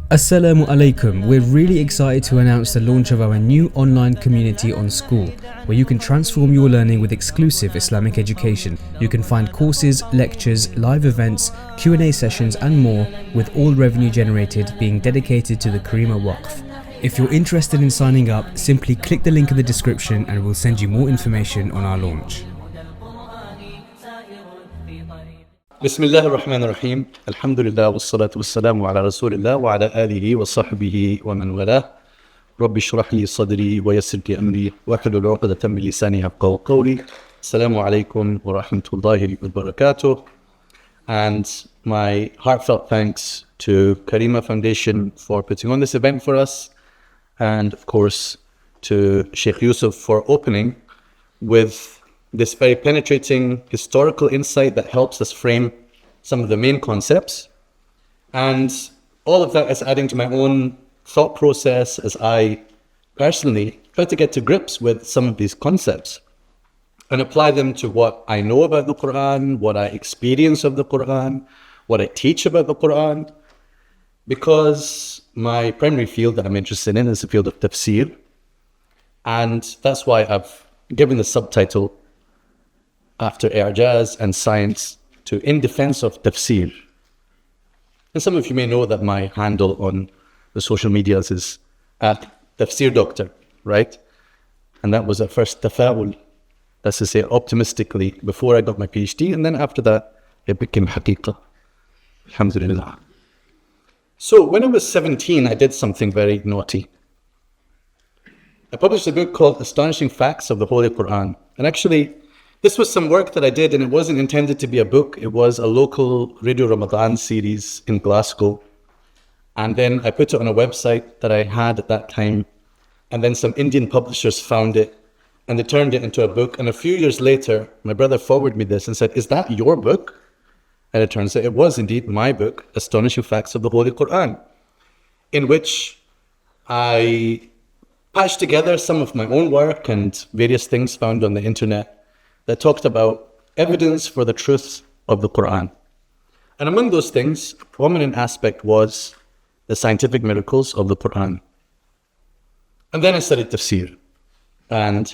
Assalamu alaikum. We're really excited to announce the launch of our new online community on School, where you can transform your learning with exclusive Islamic education. You can find courses, lectures, live events, Q&A sessions and more, with all revenue generated being dedicated to the Karima Waqf. If you're interested in signing up, simply click the link in the description and we'll send you more information on our launch. Bismillah ar-Rahman ar-Rahim. Alhamdulillah wassalatu wassalamu ala rasulillah wa ala alihi wa sahbihi wa man walah. Rabbi shrah li sadri wa yassir li amri wa hlul 'uqdatan min lisani yafqahu qawli. Assalamu alaikum wa rahmatullahi wa barakatuh. And my heartfelt thanks to Karima Foundation for putting on this event for us, and of course to Sheikh Yusuf for opening with this very penetrating historical insight that helps us frame some of the main concepts. And all of that is adding to my own thought process as I personally try to get to grips with some of these concepts and apply them to what I know about the Quran, what I experience of the Quran, what I teach about the Quran, because my primary field that I'm interested in is the field of tafsir. And that's why I've given the subtitle after I'jaz and science to In Defense of Tafsir. And some of you may know that my handle on the social medias is at Tafsir Dr, right? And that was at first tafa'ul, that's to say optimistically, before I got my PhD, and then after that it became haqiqah. Alhamdulillah. So when I was 17, I did something very naughty. I published a book called Astonishing Facts of the Holy Quran. And actually, this was some work that I did, and it wasn't intended to be a book. It was a local Radio Ramadan series in Glasgow. And then I put it on a website that I had at that time. And then some Indian publishers found it, and they turned it into a book. And a few years later, my brother forwarded me this and said, "Is that your book?" And it turns out it was indeed my book, Astonishing Facts of the Holy Quran, in which I patched together some of my own work and various things found on the internet that talked about evidence for the truth of the Quran. And among those things, a prominent aspect was the scientific miracles of the Quran. And then I studied tafsir. And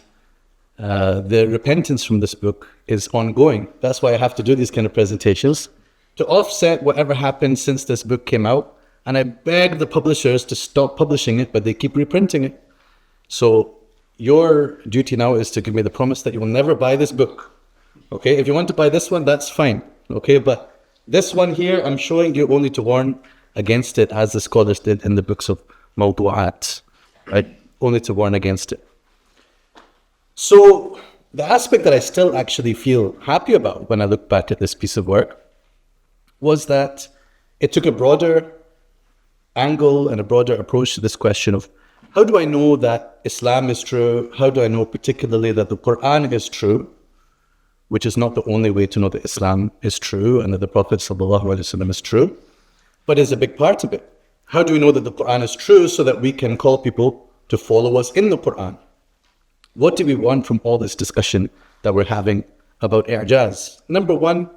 the repentance from this book is ongoing. That's why I have to do these kind of presentations, to offset whatever happened since this book came out. And I begged the publishers to stop publishing it, but they keep reprinting it. So your duty now is to give me the promise that you will never buy this book. Okay, if you want to buy this one, that's fine. Okay, but this one here, I'm showing you only to warn against it, as the scholars did in the books of Mawdu'at, right? Only to warn against it. So the aspect that I still actually feel happy about when I look back at this piece of work was that it took a broader angle and a broader approach to this question of, how do I know that Islam is true? How do I know particularly that the Quran is true? Which is not the only way to know that Islam is true and that the Prophet ﷺ is true, but is a big part of it. How do we know that the Quran is true so that we can call people to follow us in the Quran? What do we want from all this discussion that we're having about i'jaz? Number one,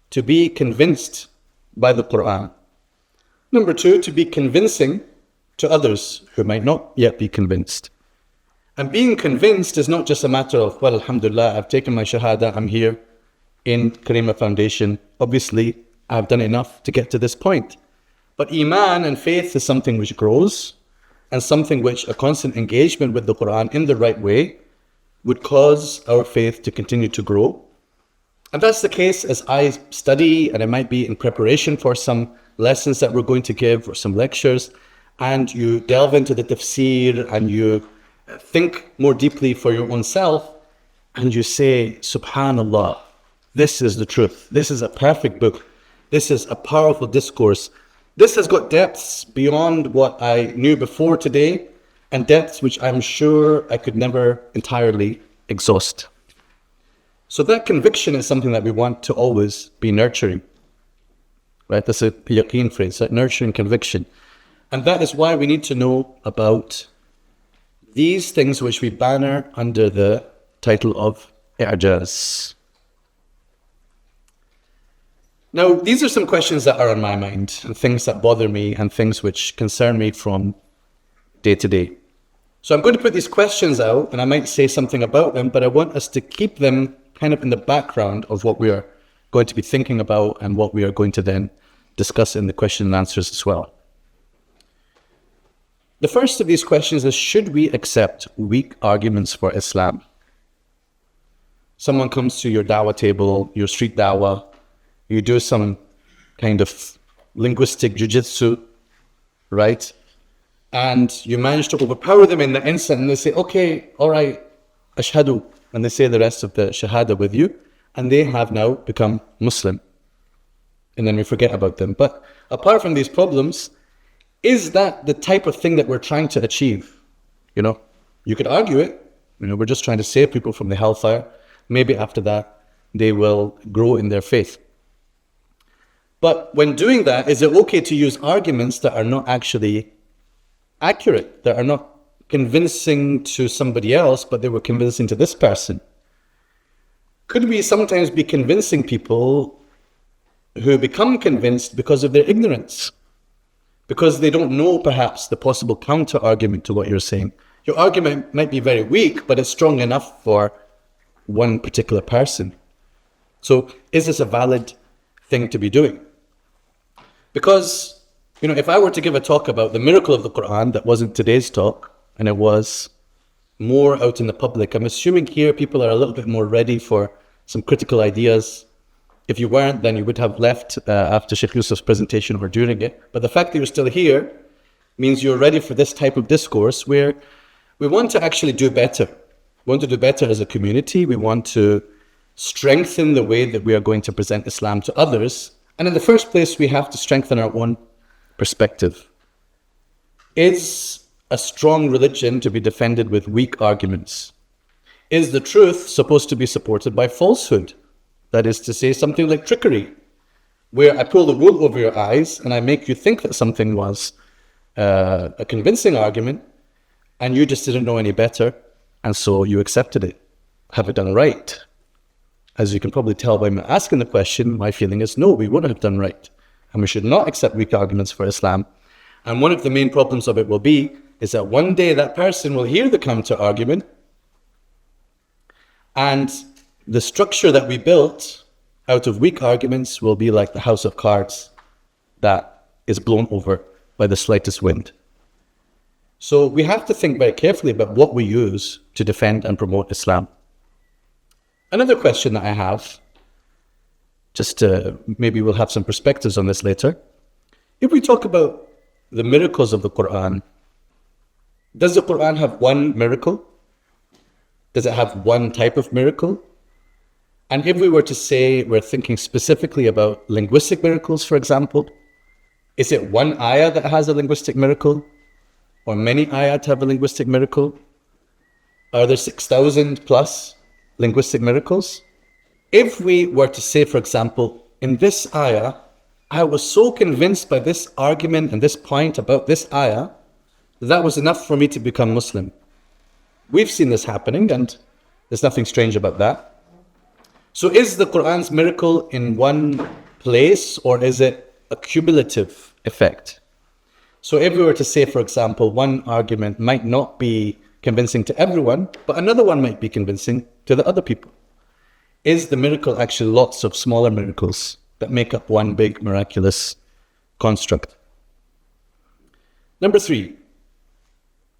to be convinced by the Quran. Number two, to be convincing to others who might not yet be convinced. And being convinced is not just a matter of, well, alhamdulillah, I've taken my shahada, I'm here in Karima Foundation. Obviously, I've done enough to get to this point. But iman and faith is something which grows, and something which a constant engagement with the Quran in the right way would cause our faith to continue to grow. And that's the case as I study, and it might be in preparation for some lessons that we're going to give or some lectures, and you delve into the tafsir and you think more deeply for your own self, and you say, Subhanallah, this is the truth. This is a perfect book. This is a powerful discourse. This has got depths beyond what I knew before today, and depths which I'm sure I could never entirely exhaust. So that conviction is something that we want to always be nurturing. Right? That's a yaqeen phrase, that nurturing conviction. And that is why we need to know about these things which we banner under the title of i'jaz. Now, these are some questions that are on my mind, and things that bother me, and things which concern me from day to day. So I'm going to put these questions out, and I might say something about them, but I want us to keep them kind of in the background of what we are going to be thinking about and what we are going to then discuss in the question and answers as well. The first of these questions is, should we accept weak arguments for Islam? Someone comes to your dawah table, your street dawah, you do some kind of linguistic jiu-jitsu, right? And you manage to overpower them in the instant, and they say, okay, all right, ashhadu, and they say the rest of the shahada with you, and they have now become Muslim. And then we forget about them. But apart from these problems, is that the type of thing that we're trying to achieve? You know, you could argue it. You know, we're just trying to save people from the hellfire. Maybe after that, they will grow in their faith. But when doing that, is it okay to use arguments that are not actually accurate, that are not convincing to somebody else, but they were convincing to this person? Could we sometimes be convincing people who become convinced because of their ignorance? Because they don't know perhaps the possible counter-argument to what you're saying. Your argument might be very weak, but it's strong enough for one particular person. So is this a valid thing to be doing? Because, you know, if I were to give a talk about the miracle of the Quran that wasn't today's talk, and it was more out in the public, I'm assuming here people are a little bit more ready for some critical ideas. If you weren't, then you would have left after Sheikh Yusuf's presentation or during it. But the fact that you're still here means you're ready for this type of discourse where we want to actually do better. We want to do better as a community. We want to strengthen the way that we are going to present Islam to others. And in the first place, we have to strengthen our own perspective. Is a strong religion to be defended with weak arguments? Is the truth supposed to be supported by falsehood? That is to say, something like trickery, where I pull the wool over your eyes and I make you think that something was a convincing argument, and you just didn't know any better, and so you accepted it. Have it done right? As you can probably tell by me asking the question, my feeling is no, we wouldn't have done right. And we should not accept weak arguments for Islam. And one of the main problems of it will be, is that one day that person will hear the counter argument, and the structure that we built out of weak arguments will be like the house of cards that is blown over by the slightest wind. So we have to think very carefully about what we use to defend and promote Islam. Another question that I have, maybe we'll have some perspectives on this later. If we talk about the miracles of the Quran, does the Quran have one miracle? Does it have one type of miracle? And if we were to say we're thinking specifically about linguistic miracles, for example, is it one ayah that has a linguistic miracle? Or many ayat have a linguistic miracle? Are there 6,000 plus linguistic miracles? If we were to say, for example, in this ayah, I was so convinced by this argument and this point about this ayah, that was enough for me to become Muslim. We've seen this happening, and there's nothing strange about that. So is the Quran's miracle in one place, or is it a cumulative effect? So if we were to say, for example, one argument might not be convincing to everyone, but another one might be convincing to the other people. Is the miracle actually lots of smaller miracles that make up one big miraculous construct? Number 3,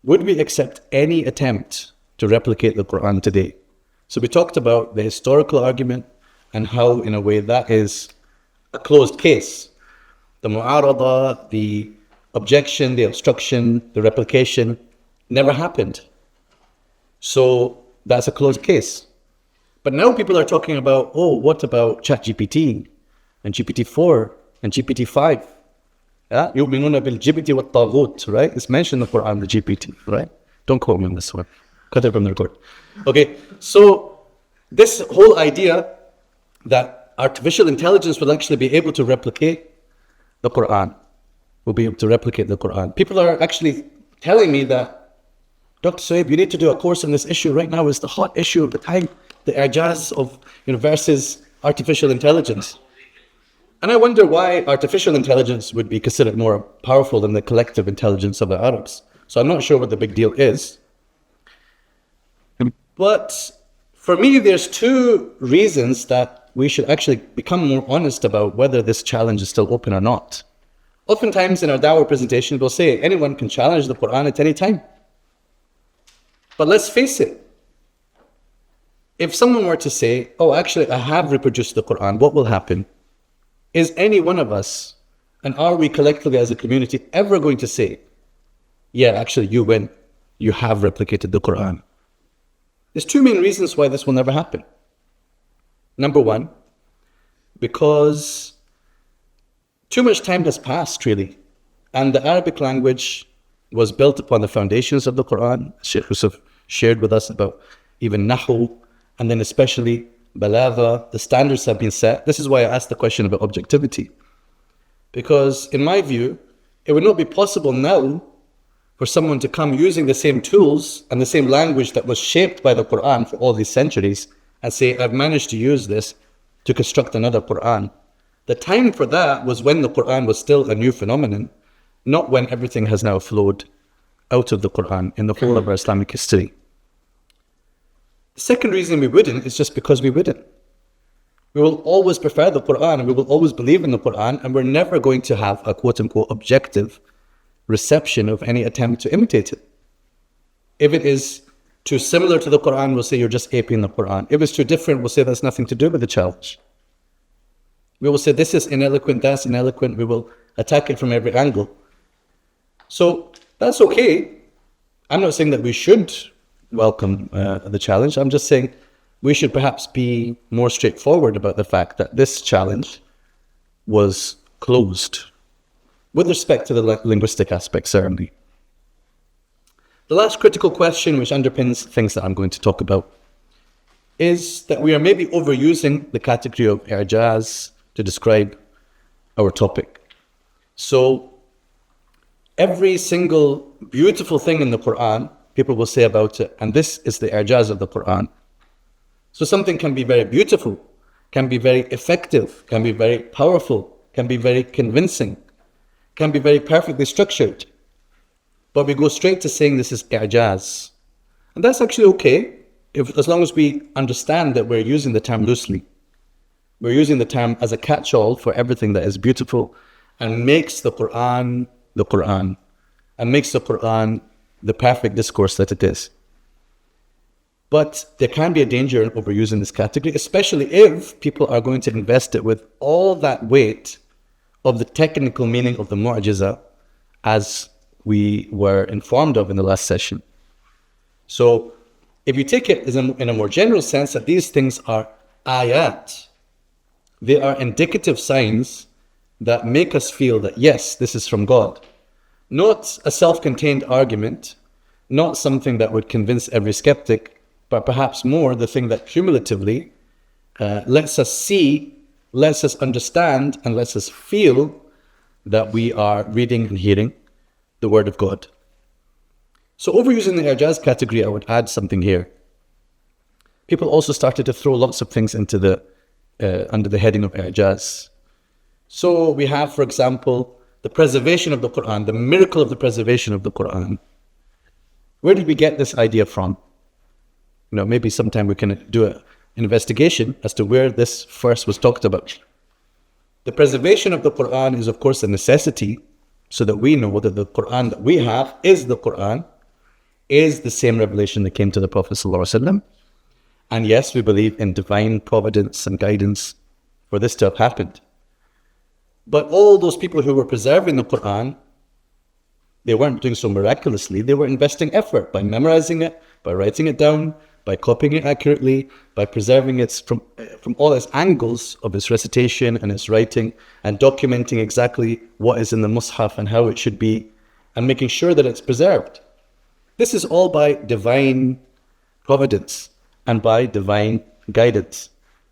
would we accept any attempt to replicate the Quran today? So we talked about the historical argument and how, in a way, that is a closed case. The mu'arada, the objection, the obstruction, the replication never happened. So that's a closed case. But now people are talking about, oh, what about ChatGPT and GPT-4 and GPT-5? Yeah, يُؤْمِنُونَ بِالْجِبْتِ وَالطَّاغُوتِ, right? It's mentioned in the Quran, the GPT, right? Don't quote me on this one. Cut it from the record. Okay, so this whole idea that artificial intelligence will actually be able to replicate the Quran, will be able to replicate the Quran. People are actually telling me that, Dr. Sohaib, you need to do a course on this issue. Right now is the hot issue of the time, the ijaz of versus artificial intelligence. And I wonder why artificial intelligence would be considered more powerful than the collective intelligence of the Arabs. So I'm not sure what the big deal is. But for me, there's two reasons that we should actually become more honest about whether this challenge is still open or not. Oftentimes in our dawah presentation, we'll say anyone can challenge the Qur'an at any time. But let's face it. If someone were to say, oh, actually, I have reproduced the Qur'an, what will happen? Is any one of us, and are we collectively as a community, ever going to say, yeah, actually, you win. You have replicated the Qur'an? There's two main reasons why this will never happen. Number one, because too much time has passed, really. And the Arabic language was built upon the foundations of the Qur'an. Shaykh Yusuf shared with us about even Nahu, and then especially Balagha. The standards have been set. This is why I asked the question about objectivity. Because in my view, it would not be possible now for someone to come using the same tools and the same language that was shaped by the Qur'an for all these centuries and say, I've managed to use this to construct another Qur'an. The time for that was when the Qur'an was still a new phenomenon, not when everything has now flowed out of the Qur'an in the whole of our Islamic history. The second reason we wouldn't is just because we wouldn't. We will always prefer the Qur'an and we will always believe in the Qur'an, and we're never going to have a quote-unquote objective reception of any attempt to imitate it. If it is too similar to the Qur'an, we'll say you're just aping the Qur'an. If it's too different, we'll say that's nothing to do with the challenge. We will say this is ineloquent, that's ineloquent. We will attack it from every angle. So that's okay. I'm not saying that we should welcome the challenge. I'm just saying we should perhaps be more straightforward about the fact that this challenge was closed with respect to the linguistic aspect, certainly. The last critical question, which underpins things that I'm going to talk about, is that we are maybe overusing the category of i'jaz to describe our topic. So every single beautiful thing in the Qur'an, people will say about it, and this is the i'jaz of the Qur'an. So something can be very beautiful, can be very effective, can be very powerful, can be very convincing, can be very perfectly structured. But we go straight to saying this is i'jaz. And that's actually okay, as long as we understand that we're using the term loosely. We're using the term as a catch-all for everything that is beautiful and makes the Qur'an, and makes the Qur'an the perfect discourse that it is. But there can be a danger in overusing this category, especially if people are going to invest it with all that weight of the technical meaning of the mu'jiza, as we were informed of in the last session. So if you take it in a more general sense, that these things are ayat, they are indicative signs that make us feel that yes, this is from God. Not a self-contained argument, not something that would convince every skeptic, but perhaps more the thing that cumulatively lets us see, lets us understand, and lets us feel that we are reading and hearing the word of God. So overusing the i'jaz category, I would add something here. People also started to throw lots of things into the under the heading of i'jaz. So we have, for example, the preservation of the Qur'an, the miracle of the preservation of the Qur'an. Where did we get this idea from? Maybe sometime we can do an investigation as to where this first was talked about. The preservation of the Qur'an is, of course, a necessity, so that we know that the Qur'an that we have is the Qur'an, is the same revelation that came to the Prophet ﷺ. And yes, we believe in divine providence and guidance for this to have happened. But all those people who were preserving the Qur'an, they weren't doing so miraculously. They were investing effort by memorizing it, by writing it down, by copying it accurately, by preserving it from all its angles of its recitation and its writing, and documenting exactly what is in the Mus'haf and how it should be, and making sure that it's preserved. This is all by divine providence and by divine guidance,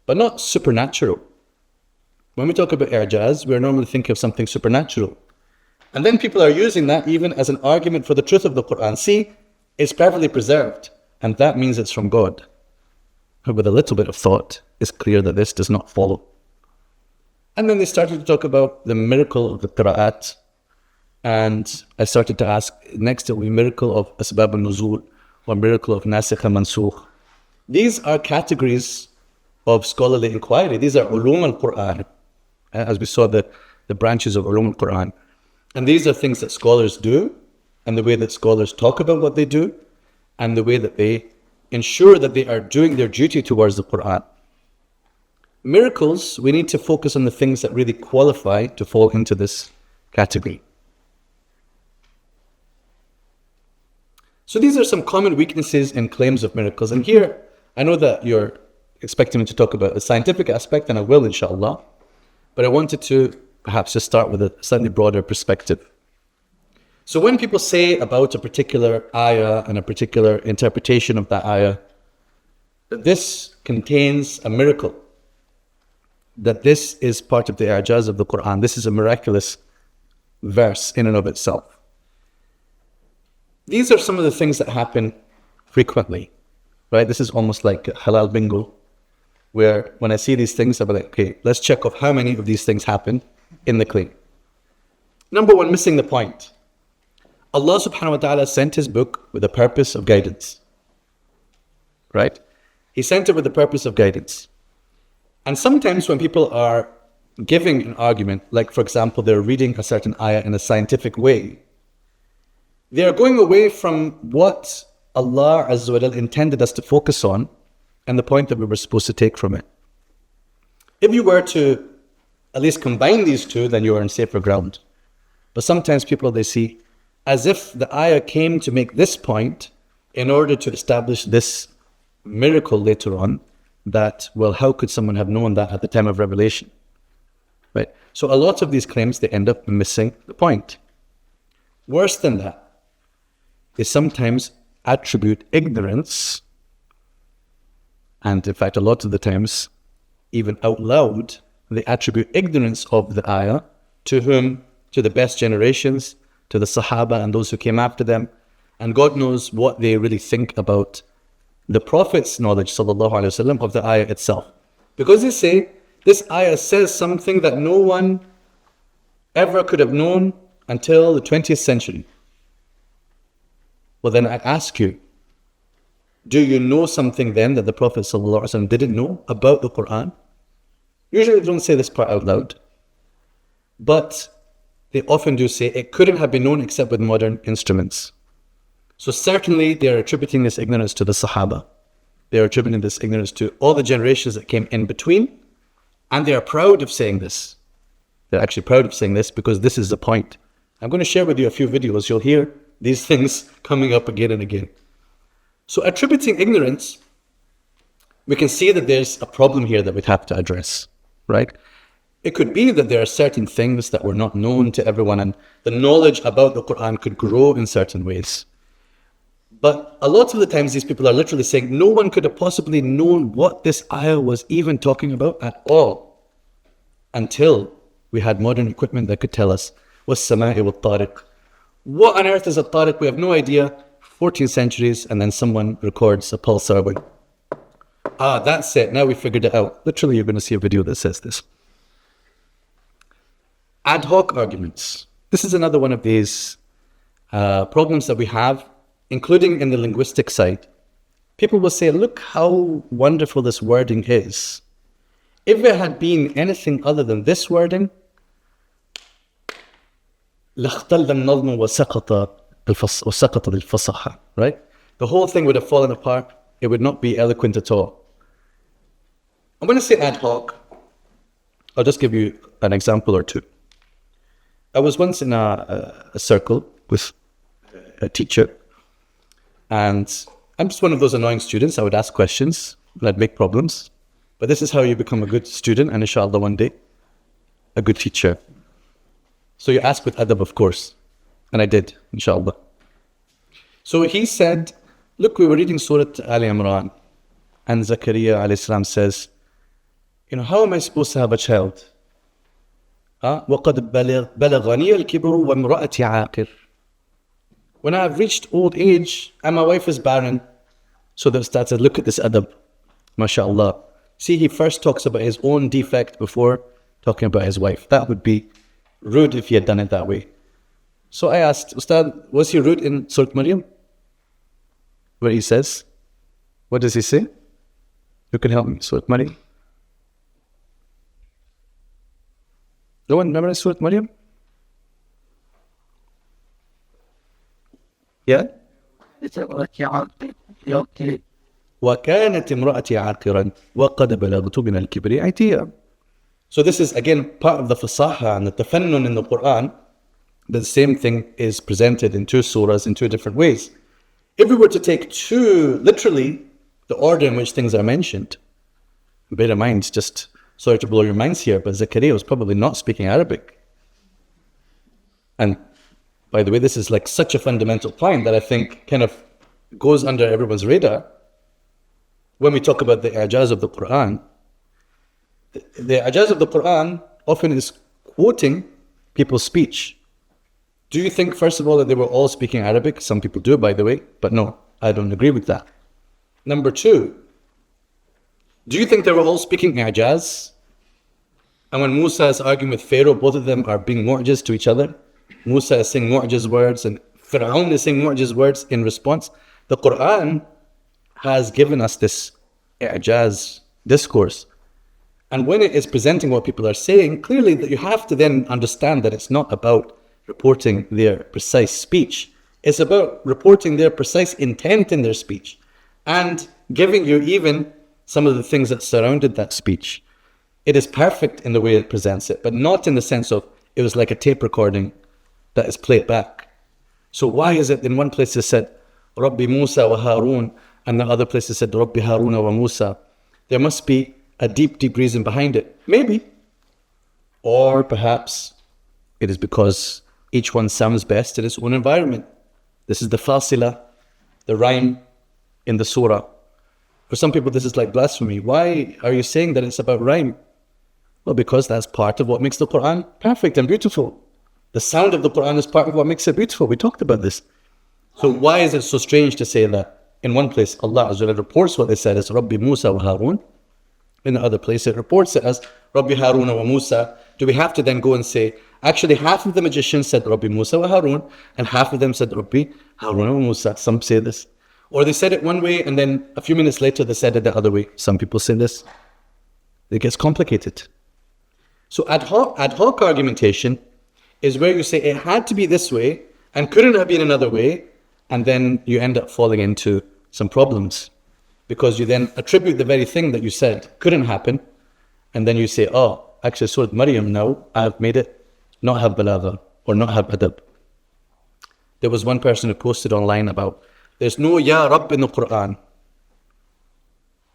but not supernatural. When we talk about i'jaz, we're normally thinking of something supernatural. And then people are using that even as an argument for the truth of the Qur'an. See, it's perfectly preserved, and that means it's from God. With a little bit of thought, it's clear that this does not follow. And then they started to talk about the miracle of the qira'at. And I started to ask, next it will be miracle of asbab al-nuzul, or miracle of nasikh and mansukh. These are categories of scholarly inquiry. These are ulum al-Qur'an, as we saw the branches of ulum al-Qur'an. And these are things that scholars do, and the way that scholars talk about what they do, and the way that they ensure that they are doing their duty towards the Qur'an. Miracles, we need to focus on the things that really qualify to fall into this category. So these are some common weaknesses in claims of miracles. And here, I know that you're expecting me to talk about the scientific aspect, and I will, inshallah. But I wanted to perhaps just start with a slightly broader perspective. So when people say about a particular ayah and a particular interpretation of that ayah, that this contains a miracle, that this is part of the i'jaz of the Qur'an, this is a miraculous verse in and of itself. These are some of the things that happen frequently, right? This is almost like halal bingo, where when I see these things, I'm like, okay, let's check off how many of these things happen in the claim. Number one, missing the point. Allah subhanahu wa ta'ala sent His book with the purpose of guidance, right? He sent it with the purpose of guidance. And sometimes when people are giving an argument, like for example, they're reading a certain ayah in a scientific way, they are going away from what Allah Azza wa Jal intended us to focus on and the point that we were supposed to take from it. If you were to at least combine these two, then you are in safer ground. But sometimes people, they see as if the ayah came to make this point in order to establish this miracle later on, that, well, how could someone have known that at the time of revelation? Right? So a lot of these claims, they end up missing the point. Worse than that, they sometimes attribute ignorance, and in fact a lot of the times, even out loud, they attribute ignorance of the ayah to whom? To the best generations, to the Sahaba and those who came after them, and God knows what they really think about the Prophet's knowledge, sallallahu alaihi wasallam, of the ayah itself. Because they say, this ayah says something that no one ever could have known until the 20th century. Well, then I ask you, do you know something then that the Prophet ﷺ didn't know about the Qur'an? Usually they don't say this part out loud, but they often do say it couldn't have been known except with modern instruments. So certainly they are attributing this ignorance to the Sahaba. They are attributing this ignorance to all the generations that came in between, and they are proud of saying this. They're actually proud of saying this because this is the point. I'm going to share with you a few videos. You'll hear these things coming up again and again. So attributing ignorance, we can see that there's a problem here that we'd have to address, right? It could be that there are certain things that were not known to everyone, and the knowledge about the Qur'an could grow in certain ways. But a lot of the times these people are literally saying no one could have possibly known what this ayah was even talking about at all until we had modern equipment that could tell us وَالسَّمَاءِ وَالطَّارِقِ. What on earth is a tariq? We have no idea. 14th centuries, and then someone records a pulsar with, that's it, now we figured it out. Literally, you're going to see a video that says this. Ad hoc arguments. This is another one of these problems that we have, including in the linguistic side. People will say, look how wonderful this wording is. If it had been anything other than this wording, لَاخْتَلَّ النَّظْمُ وَسَقَطَ الْفَصَحَةِ, right? The whole thing would have fallen apart. It would not be eloquent at all. I'm going to say ad hoc. I'll just give you an example or two. I was once in a circle with a teacher, and I'm just one of those annoying students. I would ask questions and I'd make problems. But this is how you become a good student, and inshallah one day, a good teacher. So you ask with adab, of course. And I did, inshallah. So he said, look, we were reading Surah Al Imran, and Zakaria alayhi salam says, how am I supposed to have a child? وَقَدْ بَلَغَنِيَ الْكِبْرُ وَامْرَأَتِي عَاقِرٌ. When I have reached old age and my wife is barren. So the Ustad said, look at this adab, mashallah. See, he first talks about his own defect before talking about his wife. That would be rude if he had done it that way. So I asked, Ustad, was he rude in Surah Maryam? Where he says, what does he say? Who can help me? Surah Maryam? No one memorized Surah Maryam? Yeah? وَكَانَتْ امْرَأَتِي عَاقِرًا وَقَدْ بَلَغْتُ مِنَ الْكِبْرِ عِتِيًّا. So this is again part of the fasaha and the tafannun in the Qur'an. The same thing is presented in two surahs in two different ways. If we were to take literally, the order in which things are mentioned, bear in mind, just sorry to blow your minds here, but Zakaria was probably not speaking Arabic. And by the way, this is like such a fundamental point that I think kind of goes under everyone's radar. When we talk about the i'jaz of the Qur'an, the i'jaz of the Qur'an often is quoting people's speech. Do you think, first of all, that they were all speaking Arabic? Some people do, by the way, but no, I don't agree with that. Number two, do you think they were all speaking i'jaz? And when Musa is arguing with Pharaoh, both of them are being mu'jiz to each other. Musa is saying mu'jiz words and Fir'aun is saying mu'jiz words in response. The Qur'an has given us this i'jaz discourse. And when it is presenting what people are saying, clearly that you have to then understand that it's not about reporting their precise speech. It's about reporting their precise intent in their speech and giving you even some of the things that surrounded that speech. It is perfect in the way it presents it, but not in the sense of it was like a tape recording that is played back. So why is it in one place it said, Rabbi Musa wa Harun, and the other place it said, Rabbi Haruna wa Musa? There must be a deep, deep reason behind it. Maybe. Or perhaps it is because each one sounds best in its own environment. This is the fasila, the rhyme in the surah. For some people, this is like blasphemy. Why are you saying that it's about rhyme? Well, because that's part of what makes the Qur'an perfect and beautiful. The sound of the Qur'an is part of what makes it beautiful. We talked about this. So why is it so strange to say that in one place Allah Azza wa Jalla reports what they said as Rabbi Musa wa Harun? In the other place it reports it as Rabbi Haruna wa Musa. Do we have to then go and say, actually half of the magicians said Rabbi Musa wa Harun and half of them said Rabbi Haruna wa Musa? Some say this. Or they said it one way and then a few minutes later they said it the other way. Some people say this. It gets complicated. So ad hoc argumentation is where you say it had to be this way and couldn't have been another way, and then you end up falling into some problems because you then attribute the very thing that you said couldn't happen, and then you say, oh, actually Surah Maryam now, I've made it not have balagha or not have adab. There was one person who posted online about there's no Ya Rabb in the Qur'an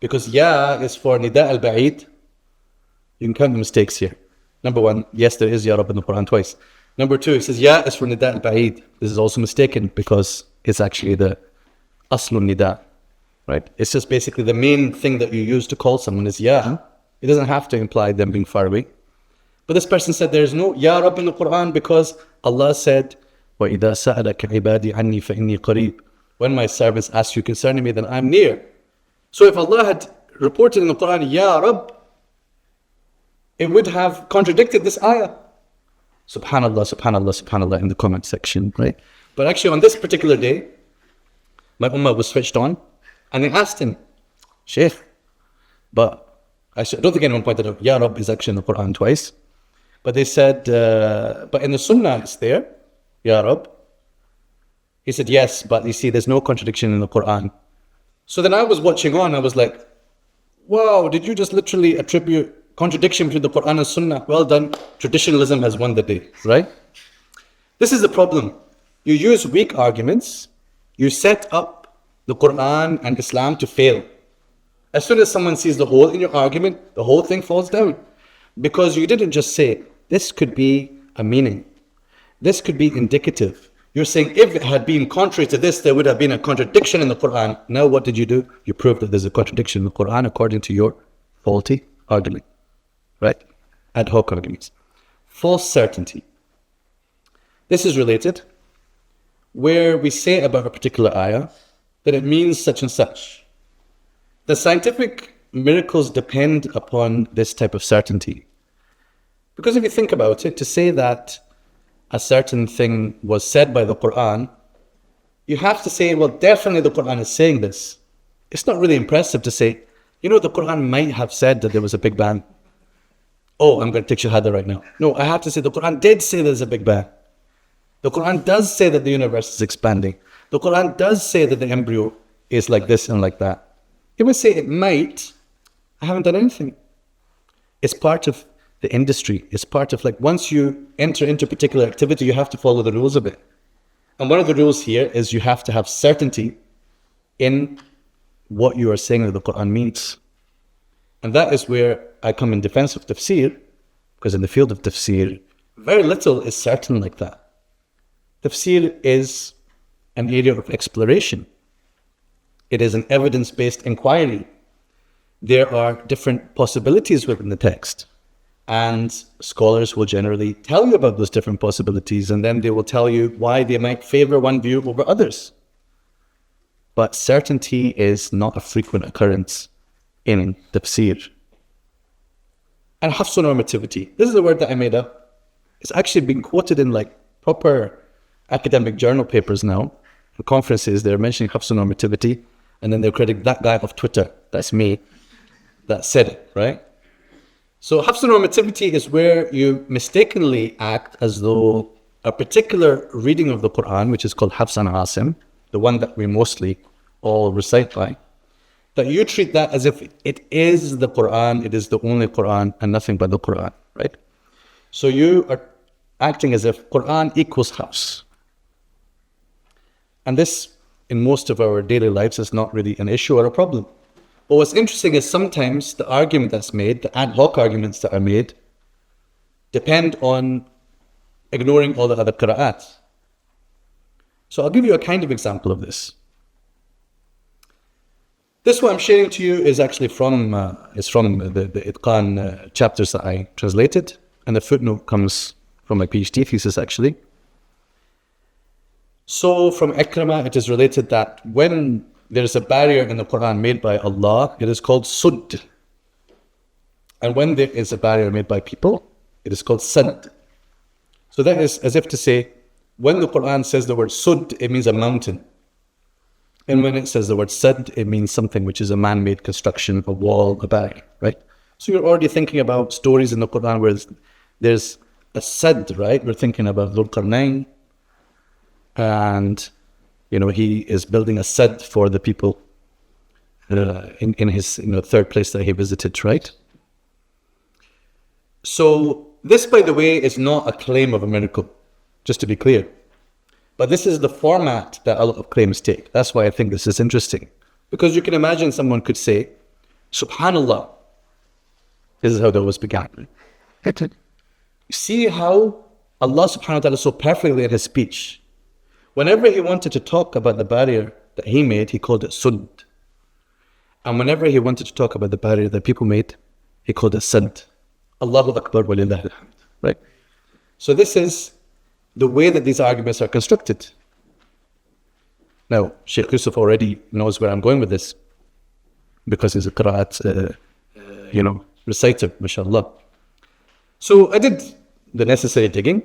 because Ya is for Nida al-Ba'id. You can count the mistakes here. Number one, yes, there is Ya Rabb in the Qur'an twice. Number two, it says Ya is for Nida al-Ba'id. This is also mistaken because it's actually the Aslun Nida, right? It's just basically the main thing that you use to call someone is Ya. It doesn't have to imply them being far away. But this person said there is no Ya Rabb in the Qur'an because Allah said, وَإِذَا سَأَلَكَ عِبَادِي عَنِّي فَإِنِّي قَرِيبٌ. When my servants ask you concerning me, then I'm near. So if Allah had reported in the Qur'an, Ya Rabb, it would have contradicted this ayah. Subhanallah, subhanallah, subhanallah in the comment section, right? But actually on this particular day, my ummah was switched on and they asked him, Shaykh, but I don't think anyone pointed out, Ya Rabb is actually in the Qur'an twice. But they said, but in the Sunnah it's there, Ya Rabb. He said, yes, but you see, there's no contradiction in the Qur'an. So then I was watching on, I was like, wow, did you just literally attribute contradiction between the Qur'an and Sunnah? Well done. Traditionalism has won the day, right? This is the problem. You use weak arguments. You set up the Qur'an and Islam to fail. As soon as someone sees the hole in your argument, the whole thing falls down. Because you didn't just say, this could be a meaning. This could be indicative. You're saying if it had been contrary to this, there would have been a contradiction in the Qur'an. Now what did you do? You proved that there's a contradiction in the Qur'an according to your faulty argument. Right? Ad hoc arguments. False certainty. This is related, where we say about a particular ayah that it means such and such. The scientific miracles depend upon this type of certainty. Because if you think about it, to say that a certain thing was said by the Qur'an, you have to say, well, definitely the Qur'an is saying this. It's not really impressive to say, the Qur'an might have said that there was a Big Bang. Oh, I'm going to take Shahada right now. No, I have to say the Qur'an did say there's a Big Bang. The Qur'an does say that the universe is expanding. The Qur'an does say that the embryo is like this and like that. You would say it might. I haven't done anything. It's part of the industry. It's part of once you enter into a particular activity, you have to follow the rules of it. And one of the rules here is you have to have certainty in what you are saying that the Qur'an means. And that is where I come in defense of tafsir, because in the field of tafsir, very little is certain like that. Tafsir is an area of exploration. It is an evidence-based inquiry. There are different possibilities within the text. And scholars will generally tell you about those different possibilities, and then they will tell you why they might favor one view over others. But certainty is not a frequent occurrence in tafsir. And Hafsonormativity, this is a word that I made up. It's actually been quoted in proper academic journal papers now. In conferences, they're mentioning Hafsonormativity, and then they're crediting that guy off Twitter, that's me, that said it, right? So Hafsonormativity is where you mistakenly act as though a particular reading of the Qur'an, which is called Hafs and Asim, the one that we mostly all recite by, that you treat that as if it is the Qur'an, it is the only Qur'an and nothing but the Qur'an, right? So you are acting as if Qur'an equals Hafs. And this, in most of our daily lives, is not really an issue or a problem. But what's interesting is sometimes the argument that's made, the ad hoc arguments that are made, depend on ignoring all the other qira'ats. So I'll give you a kind of example of this. This what I'm sharing to you is actually from the Itqan chapters that I translated, and the footnote comes from my PhD thesis actually. So from Ikramah, it is related that when there is a barrier in the Quran made by Allah, it is called Sudd. And when there is a barrier made by people, it is called Sadd. So that is as if to say, when the Quran says the word Sudd, it means a mountain. And when it says the word Sadd, it means something which is a man-made construction, a wall, a barrier, right? So you're already thinking about stories in the Quran where there's a Sadd, right? We're thinking about Dhul Qarnayn, and he is building a Sadd for the people in his third place that he visited, right? So this, by the way, is not a claim of a miracle, just to be clear. But this is the format that a lot of claims take. That's why I think this is interesting. Because you can imagine someone could say, Subhanallah. This is how that was began. You see how Allah subhanahu wa ta'ala so perfectly in his speech, whenever he wanted to talk about the barrier that he made, he called it Sudd. And whenever he wanted to talk about the barrier that people made, he called it Sadd. Allahu Akbar wa lillahi alhamd. Right? So this is the way that these arguments are constructed. Now, Shaykh Yusuf already knows where I'm going with this, because he's a Qur'at, reciter, mashallah. So I did the necessary digging,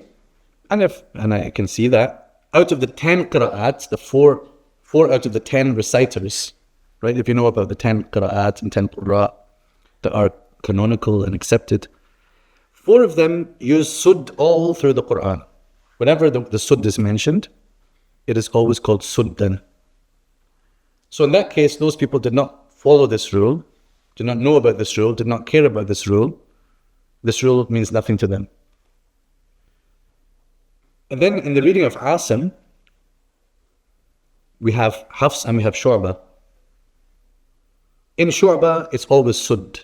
and I can see that out of the 10 qira'ats, the four out of the 10 reciters, right? If you know about the 10 qira'at and 10 qurra that are canonical and accepted, 4 of them use Sudd all through the Quran. Whenever the Sudd is mentioned, it is always called Suddan. So in that case, those people did not follow this rule, did not know about this rule, did not care about this rule. This rule means nothing to them. And then in the reading of Asim, we have Hafs and we have Shu'ba. In Shu'ba, it's always Sudd.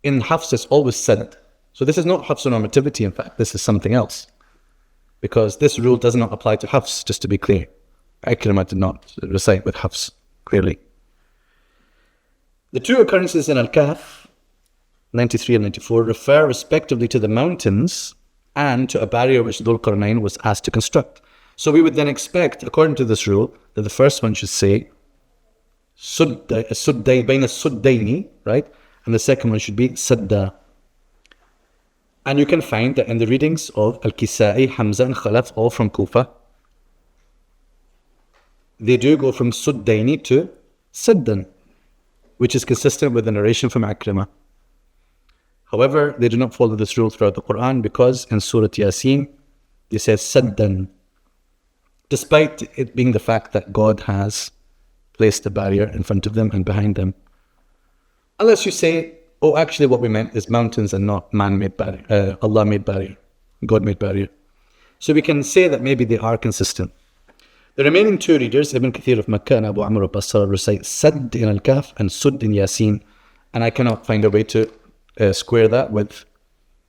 In Hafs, it's always Sadd. So this is not Hafsonormativity, in fact, this is something else. Because this rule does not apply to Hafs, just to be clear. Ikramah did not recite with Hafs, clearly. The 2 occurrences in Al-Kahf, 93 and 94, refer respectively to the mountains and to a barrier which Dhul Qarnayn was asked to construct. So we would then expect, according to this rule, that the first one should say Sudday, bayna Suddaini, right? And the second one should be Sadda. And you can find that in the readings of Al-Kisa'i, Hamza and Khalaf, all from Kufa, they do go from Suddaini to Saddan, which is consistent with the narration from Akrimah. However, they do not follow this rule throughout the Quran because in Surah Yasin, they say Saddan, despite it being the fact that God has placed a barrier in front of them and behind them. Unless you say, oh, actually what we meant is mountains and not man-made barrier, Allah-made barrier, God-made barrier. So we can say that maybe they are consistent. The remaining two readers, Ibn Kathir of Makkah and Abu Amr of Basra, recite Sadd in Al-Kahf and Sud in Yasin, and I cannot find a way to square that with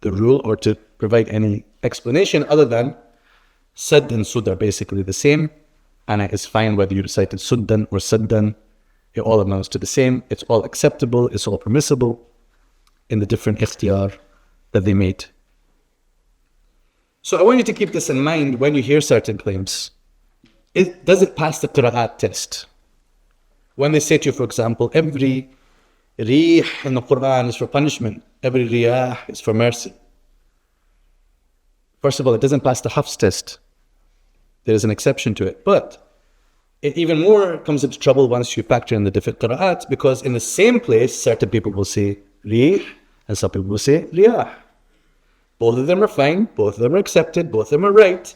the rule or to provide any explanation other than Sadd and Sud are basically the same, and it is fine whether you recited Suddan or Saddan. It all amounts to the same. It's all acceptable. It's all permissible in the different ikhtiyar that they made. So I want you to keep this in mind when you hear certain claims. Does it pass the qira'at test? When they say to you, for example, every rih in the Quran is for punishment, every riyah is for mercy. First of all, it doesn't pass the Hafs test. There is an exception to it. But it even more comes into trouble once you factor in the different qira'at, because in the same place, certain people will say rih and some people will say riyah. Both of them are fine, both of them are accepted, both of them are right.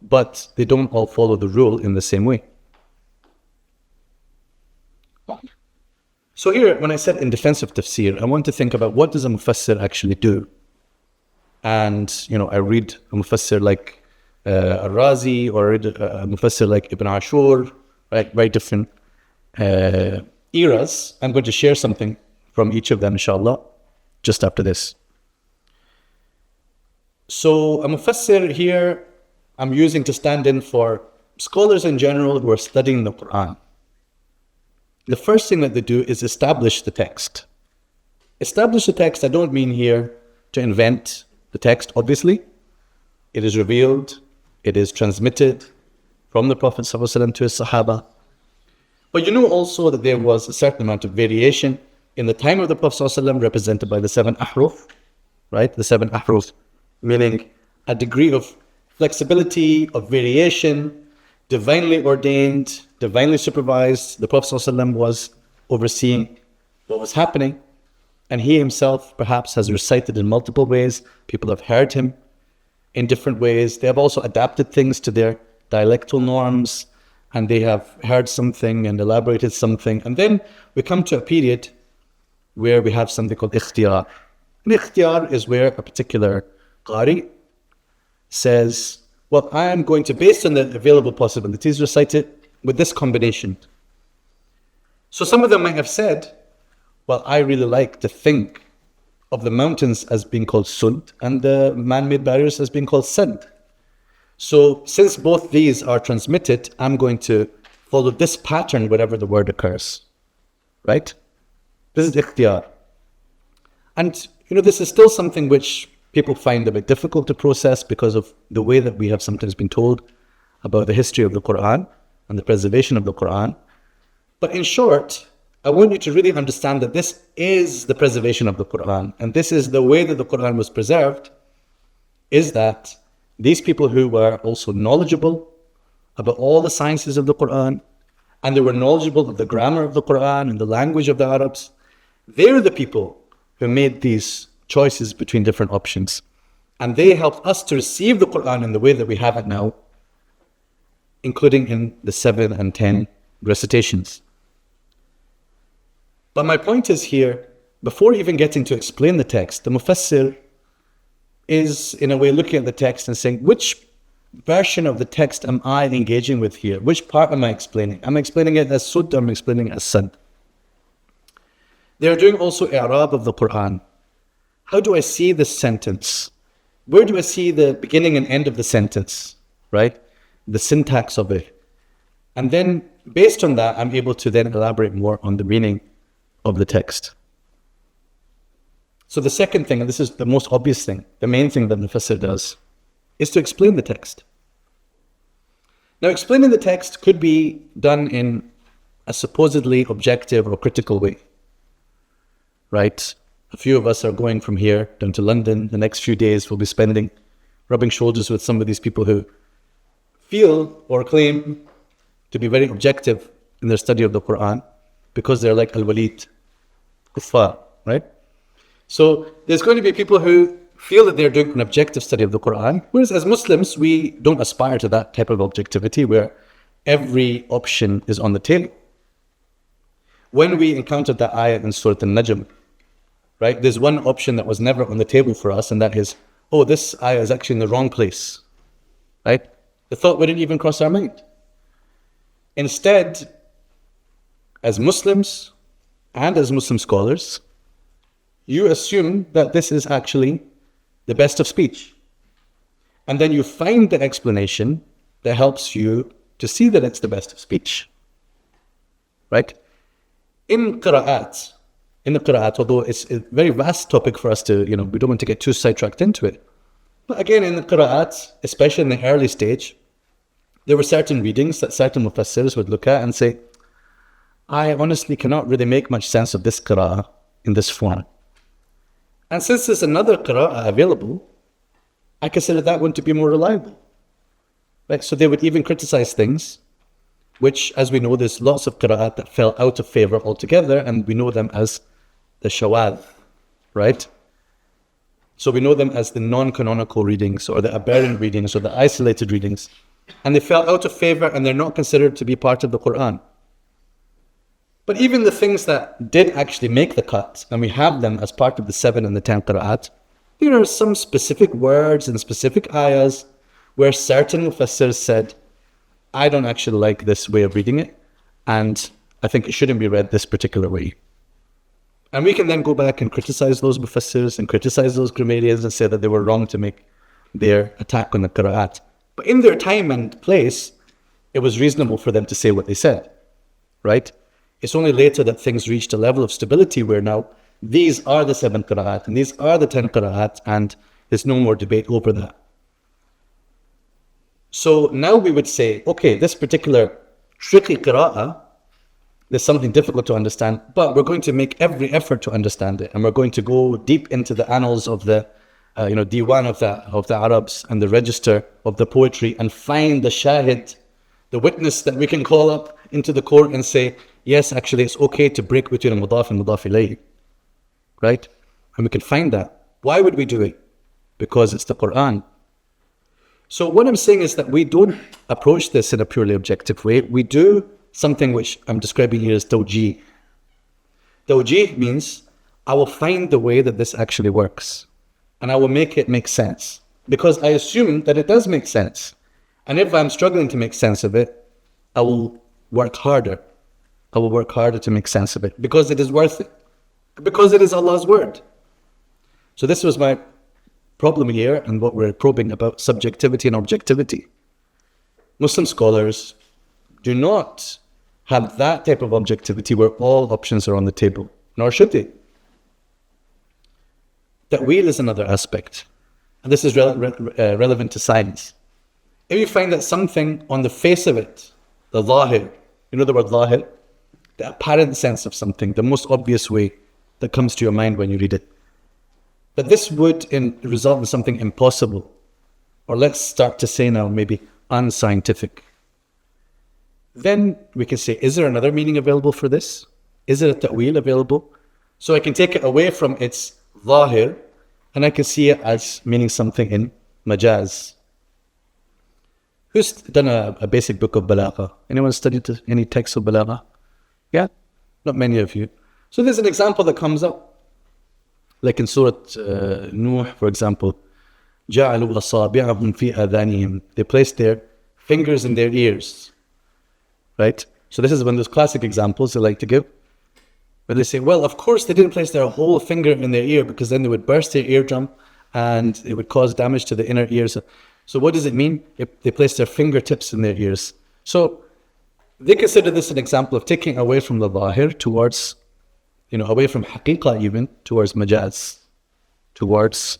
But they don't all follow the rule in the same way. So here, when I said in defense of tafsir, I want to think about what does a mufassir actually do? And, I read a mufassir like Razi, or a mufassir like Ibn Ashur, right? Very different eras. I'm going to share something from each of them, inshallah, just after this. So a mufassir here, I'm using to stand in for scholars in general who are studying the Quran. The first thing that they do is establish the text. Establish the text, I don't mean here to invent the text, obviously. It is revealed, it is transmitted from the Prophet ﷺ to his Sahaba. But you know also that there was a certain amount of variation in the time of the Prophet ﷺ, represented by the 7 ahruf, right? The 7 ahruf, meaning a degree of flexibility, of variation, divinely ordained, divinely supervised. The Prophet ﷺ was overseeing what was happening, and he himself perhaps has recited in multiple ways. People have heard him in different ways. They have also adapted things to their dialectal norms, and they have heard something and elaborated something. And then we come to a period where we have something called ikhtiyar. And ikhtiyar is where a particular qari says, well, I am going to, based on the available possibilities, recite it with this combination. So some of them might have said, well, I really like to think of the mountains as being called Sud and the man-made barriers as being called Sad. So since both these are transmitted, I'm going to follow this pattern wherever the word occurs, right? This is ikhtiyar. And, this is still something which people find a bit difficult to process because of the way that we have sometimes been told about the history of the Quran and the preservation of the Quran. But in short, I want you to really understand that this is the preservation of the Quran, and this is the way that the Quran was preserved, is that these people who were also knowledgeable about all the sciences of the Quran, and they were knowledgeable of the grammar of the Quran and the language of the Arabs, they're the people who made these choices between different options. And they helped us to receive the Quran in the way that we have it now, including in the 7 and 10 recitations. But my point is here, before even getting to explain the text, the mufassir is in a way looking at the text and saying, which version of the text am I engaging with here? Which part am I explaining? Am I explaining it as Sud, or am I explaining it as Sad? They are doing also i'rab of the Quran. How do I see this sentence? Where do I see the beginning and end of the sentence, right? The syntax of it. And then based on that, I'm able to then elaborate more on the meaning of the text. So the second thing, and this is the most obvious thing, the main thing that the mufassir does, is to explain the text. Now, explaining the text could be done in a supposedly objective or critical way, right? A few of us are going from here down to London. The next few days we'll be spending rubbing shoulders with some of these people who feel or claim to be very objective in their study of the Quran because they're like Al-Walid, Kuffar, right? So there's going to be people who feel that they're doing an objective study of the Quran, whereas as Muslims, we don't aspire to that type of objectivity where every option is on the table. When we encountered that ayah in Surah Al-Najm, right, there's one option that was never on the table for us, and that is, oh, this ayah is actually in the wrong place, right? The thought wouldn't even cross our mind. Instead, as Muslims and as Muslim scholars, you assume that this is actually the best of speech. And then you find the explanation that helps you to see that it's the best of speech, right? In the qira'at, although it's a very vast topic for us to, we don't want to get too sidetracked into it. But again, in the qira'at, especially in the early stage, there were certain readings that certain mufassirs would look at and say, I honestly cannot really make much sense of this qira'ah in this form. And since there's another qira'ah available, I consider that one to be more reliable. Right? So they would even criticize things, which, as we know, there's lots of qira'at that fell out of favor altogether, and we know them as the shawad, right? So we know them as the non-canonical readings, or the aberrant readings, or the isolated readings. And they fell out of favor, and they're not considered to be part of the Quran. But even the things that did actually make the cut, and we have them as part of the 7 and the 10 qira'at, there are some specific words and specific ayahs where certain mufassirs said, I don't actually like this way of reading it, and I think it shouldn't be read this particular way. And we can then go back and criticize those mufassirs and criticize those grammarians and say that they were wrong to make their attack on the qira'at. But in their time and place, it was reasonable for them to say what they said, right? It's only later that things reached a level of stability where now these are the 7 qira'at and these are the 10 qira'at, and there's no more debate over that. So now we would say, okay, this particular tricky qira'ah, there's something difficult to understand, but we're going to make every effort to understand it, and we're going to go deep into the annals of the diwan of the Arabs and the register of the poetry and find the shahid, the witness that we can call up into the court and say, yes, actually it's okay to break between a mudaf and mudaf ilayh, right? And we can find that. Why would we do it? Because it's the Quran. So what I'm saying is that we don't approach this in a purely objective way. We do something which I'm describing here as tawjih. Tawjih means I will find the way that this actually works, and I will make it make sense, because I assume that it does make sense. And if I'm struggling to make sense of it, I will work harder. I will work harder to make sense of it, because it is worth it, because it is Allah's word. So this was my problem here, and what we're probing about subjectivity and objectivity. Muslim scholars do not have that type of objectivity where all options are on the table, nor should they. Ta'weel is another aspect, and this is relevant to science. If you find that something on the face of it, the zahir, you know the word zahir? The apparent sense of something, the most obvious way that comes to your mind when you read it, that this would result in something impossible, or let's start to say now maybe unscientific, then we can say, is there another meaning available for this? Is there a ta'weel available? So I can take it away from its zahir, and I can see it as meaning something in majaz. Who's done a basic book of balagha? Anyone studied any text of balagha? Yeah? Not many of you. So there's an example that comes up. Like in Surah Nuh, for example, جَعَلُوا أَصَابِعَهُمْ فِي آذَانِهِمْ. They placed their fingers in their ears. Right? So this is one of those classic examples they like to give. Where they say, well, of course they didn't place their whole finger in their ear, because then they would burst their eardrum and it would cause damage to the inner ears. So what does it mean if they place their fingertips in their ears? So they consider this an example of taking away from the zahir towards, away from haqiqah even, towards majaz, towards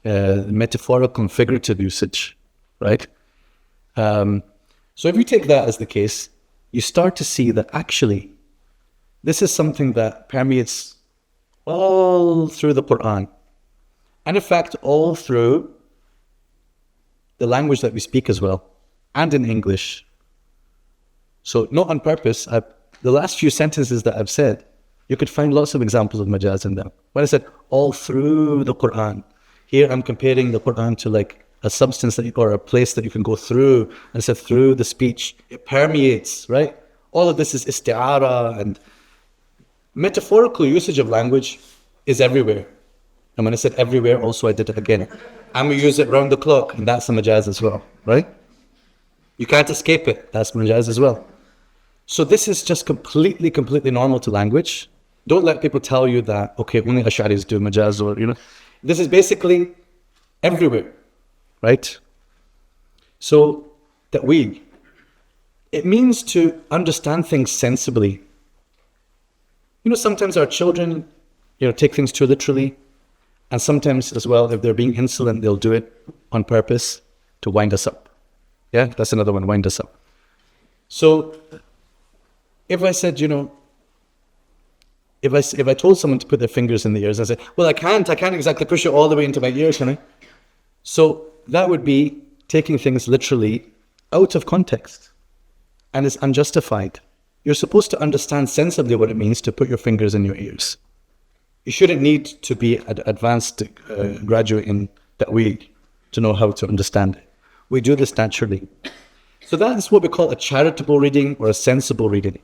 metaphorical and figurative usage, right? So if you take that as the case, you start to see that actually this is something that permeates all through the Qur'an. And in fact, all through the language that we speak as well, and in English. So not on purpose, the last few sentences that I've said, you could find lots of examples of majaz in them. When I said all through the Qur'an, here I'm comparing the Qur'an to like a substance or a place that you can go through, and I said through the speech, it permeates, right? All of this is isti'ara, and metaphorical usage of language is everywhere. And when I said everywhere, also I did it again. And we use it round the clock, and that's a majaz as well, right? You can't escape it, that's majaz as well. So this is just completely normal to language. Don't let people tell you that, okay, only Ash'aris do majaz, or, This is basically everywhere, right? So, ta'weel. It means to understand things sensibly. Sometimes our children, take things too literally. And sometimes as well, if they're being insolent, they'll do it on purpose to wind us up. Yeah, that's another one, wind us up. So if I said, if I told someone to put their fingers in the ears, I said, well, I can't exactly push it all the way into my ears, can I? So that would be taking things literally out of context, and it's unjustified. You're supposed to understand sensibly what it means to put your fingers in your ears. You shouldn't need to be an advanced graduate in ta'weel to know how to understand it. We do this naturally. So that is what we call a charitable reading or a sensible reading.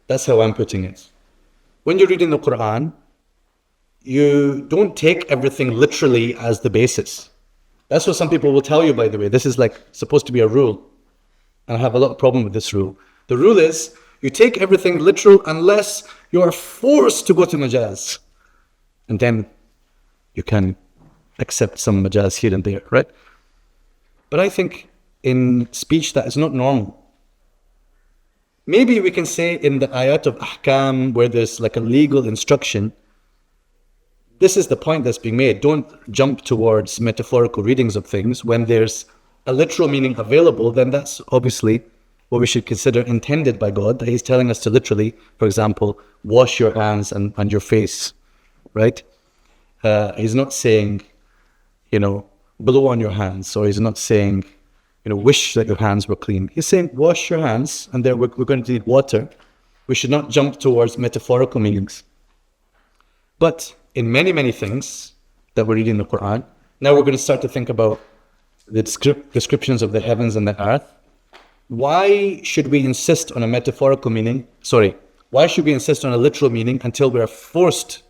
That's how I'm putting it. When you're reading the Qur'an, you don't take everything literally as the basis. That's what some people will tell you, by the way. This is like supposed to be a rule. And I have a lot of problem with this rule. The rule is, you take everything literal unless you are forced to go to majaz. And then you can accept some majaz here and there, right? But I think in speech that is not normal. Maybe we can say in the ayat of ahkam, where there's like a legal instruction, this is the point that's being made. Don't jump towards metaphorical readings of things. When there's a literal meaning available, then that's obviously what we should consider intended by God, that He's telling us to literally, for example, wash your hands and your face, right? He's not saying, blow on your hands, or He's not saying, wish that your hands were clean. He's saying, wash your hands, and there we're going to need water. We should not jump towards metaphorical meanings. But in many things that we read in the Quran, now we're going to start to think about the descriptions of the heavens and the earth. Why should we insist on a metaphorical meaning? Why should we insist on a literal meaning until we are forced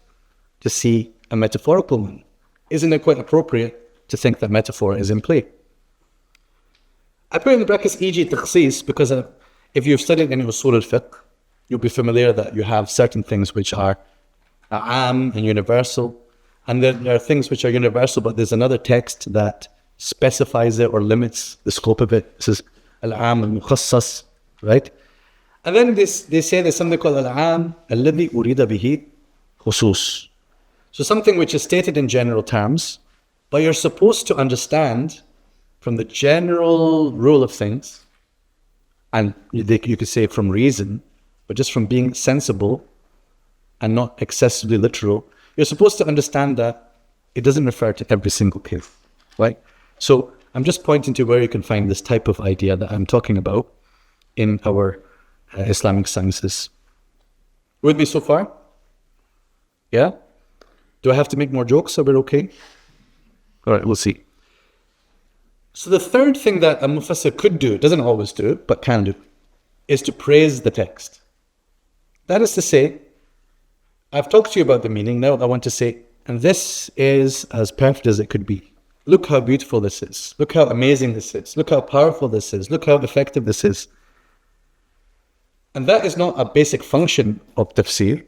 to see a metaphorical one? Isn't it quite appropriate to think that metaphor is in play? I put in the brackets e.g. takhsis because if you've studied any usul al-fiqh, you'll be familiar that you have certain things which are am and universal, and there are things which are universal, but there's another text that specifies it or limits the scope of it. This is al-am al-mukhassas, right? And then they say there's something called al-am alladhi urida bihi khusus. So something which is stated in general terms, but you're supposed to understand from the general rule of things, and you could say from reason, but just from being sensible and not excessively literal, you're supposed to understand that it doesn't refer to every single case, right? So I'm just pointing to where you can find this type of idea that I'm talking about in our Islamic sciences. With me so far? Yeah? Do I have to make more jokes? Are we okay? All right, we'll see. So the third thing that a mufassir could do, doesn't always do, but can do, is to praise the text. That is to say, I've talked to you about the meaning. Now I want to say, and this is as perfect as it could be. Look how beautiful this is. Look how amazing this is. Look how powerful this is. Look how effective this is. And that is not a basic function of tafsir,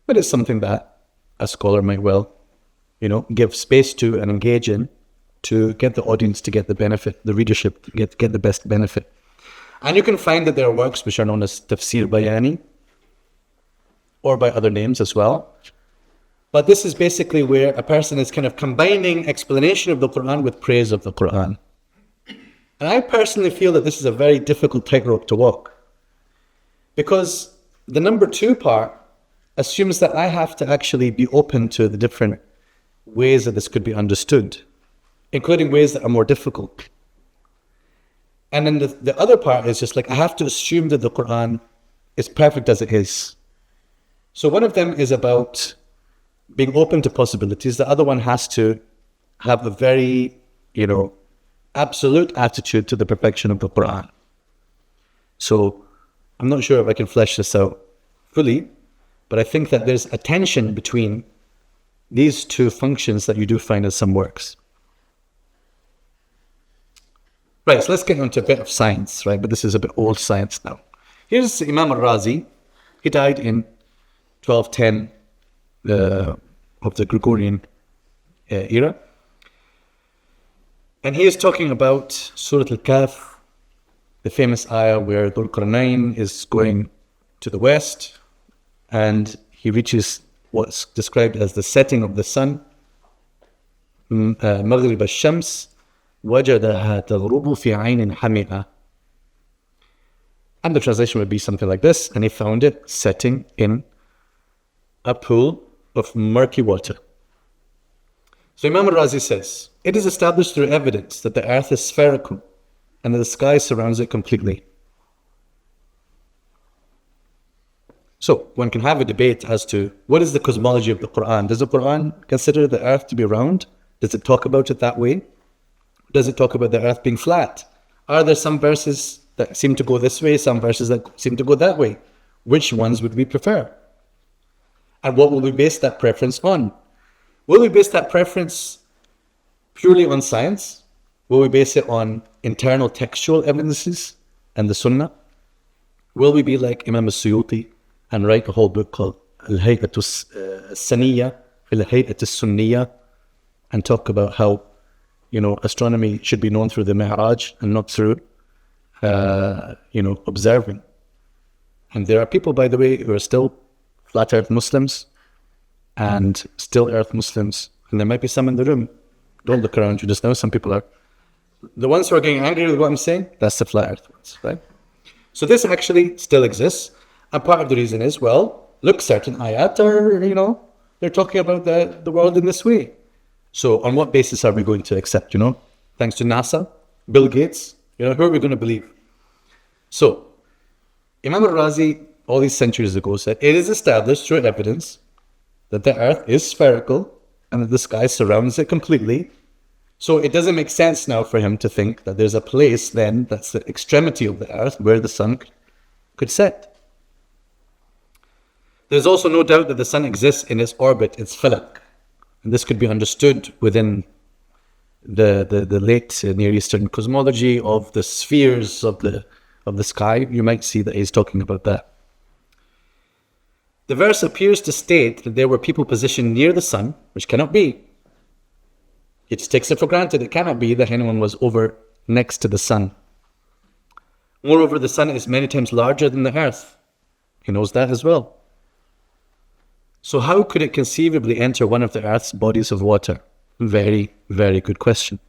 but it's something that a scholar might well, give space to and engage in to get the audience to get the benefit, the readership to get the best benefit. And you can find that there are works which are known as tafsir bayani, or by other names as well. But this is basically where a person is kind of combining explanation of the Quran with praise of the Quran. And I personally feel that this is a very difficult tightrope to walk. Because the number 2 part, assumes that I have to actually be open to the different ways that this could be understood, including ways that are more difficult. And then the other part is just like, I have to assume that the Quran is perfect as it is. So one of them is about being open to possibilities. The other one has to have a very, absolute attitude to the perfection of the Quran. So I'm not sure if I can flesh this out fully, but I think that there's a tension between these two functions that you do find in some works. Right, so let's get into a bit of science, right? But this is a bit old science now. Here's Imam Razi. He died in 1210 of the Gregorian era. And he is talking about Surah Al-Kahf, the famous ayah where Dhul Qarnayn is going to the west, and he reaches what's described as the setting of the sun, Maghrib al-Shams, وَجَدَهَا تَغْرُبُ فِي عَيْنٍ حَمِئَةٍ. And the translation would be something like this, and he found it setting in a pool of murky water. So Imam Razi says, it is established through evidence that the earth is spherical and that the sky surrounds it completely. So one can have a debate as to what is the cosmology of the Quran. Does the Quran consider the earth to be round? Does it talk about it that way? Does it talk about the earth being flat? Are there some verses that seem to go this way, some verses that seem to go that way? Which ones would we prefer? And what will we base that preference on? Will we base that preference purely on science? Will we base it on internal textual evidences and the Sunnah? Will we be like Imam Suyuti and write a whole book called Al-Hay'atu Saniyya, Al-Hay'atu Sunniyya, and talk about how, astronomy should be known through the Mi'raj and not through, observing. And there are people, by the way, who are still flat earth Muslims and still earth Muslims. And there might be some in the room. Don't look around you just now. Some people are. The ones who are getting angry with what I'm saying, that's the flat earth ones, right? So this actually still exists. And part of the reason is, look, certain ayat are, they're talking about the world in this way. So on what basis are we going to accept, thanks to NASA, Bill Gates, who are we going to believe? So Imam Razi, all these centuries ago, said, it is established through evidence that the earth is spherical and that the sky surrounds it completely. So it doesn't make sense now for him to think that there's a place then that's the extremity of the earth where the sun could set. There's also no doubt that the sun exists in its orbit, its falak. And this could be understood within the late Near Eastern cosmology of the spheres of the sky. You might see that he's talking about that. The verse appears to state that there were people positioned near the sun, which cannot be. It just takes it for granted. It cannot be that anyone was over next to the sun. Moreover, the sun is many times larger than the earth. He knows that as well. So how could it conceivably enter one of the earth's bodies of water? Very, very good question.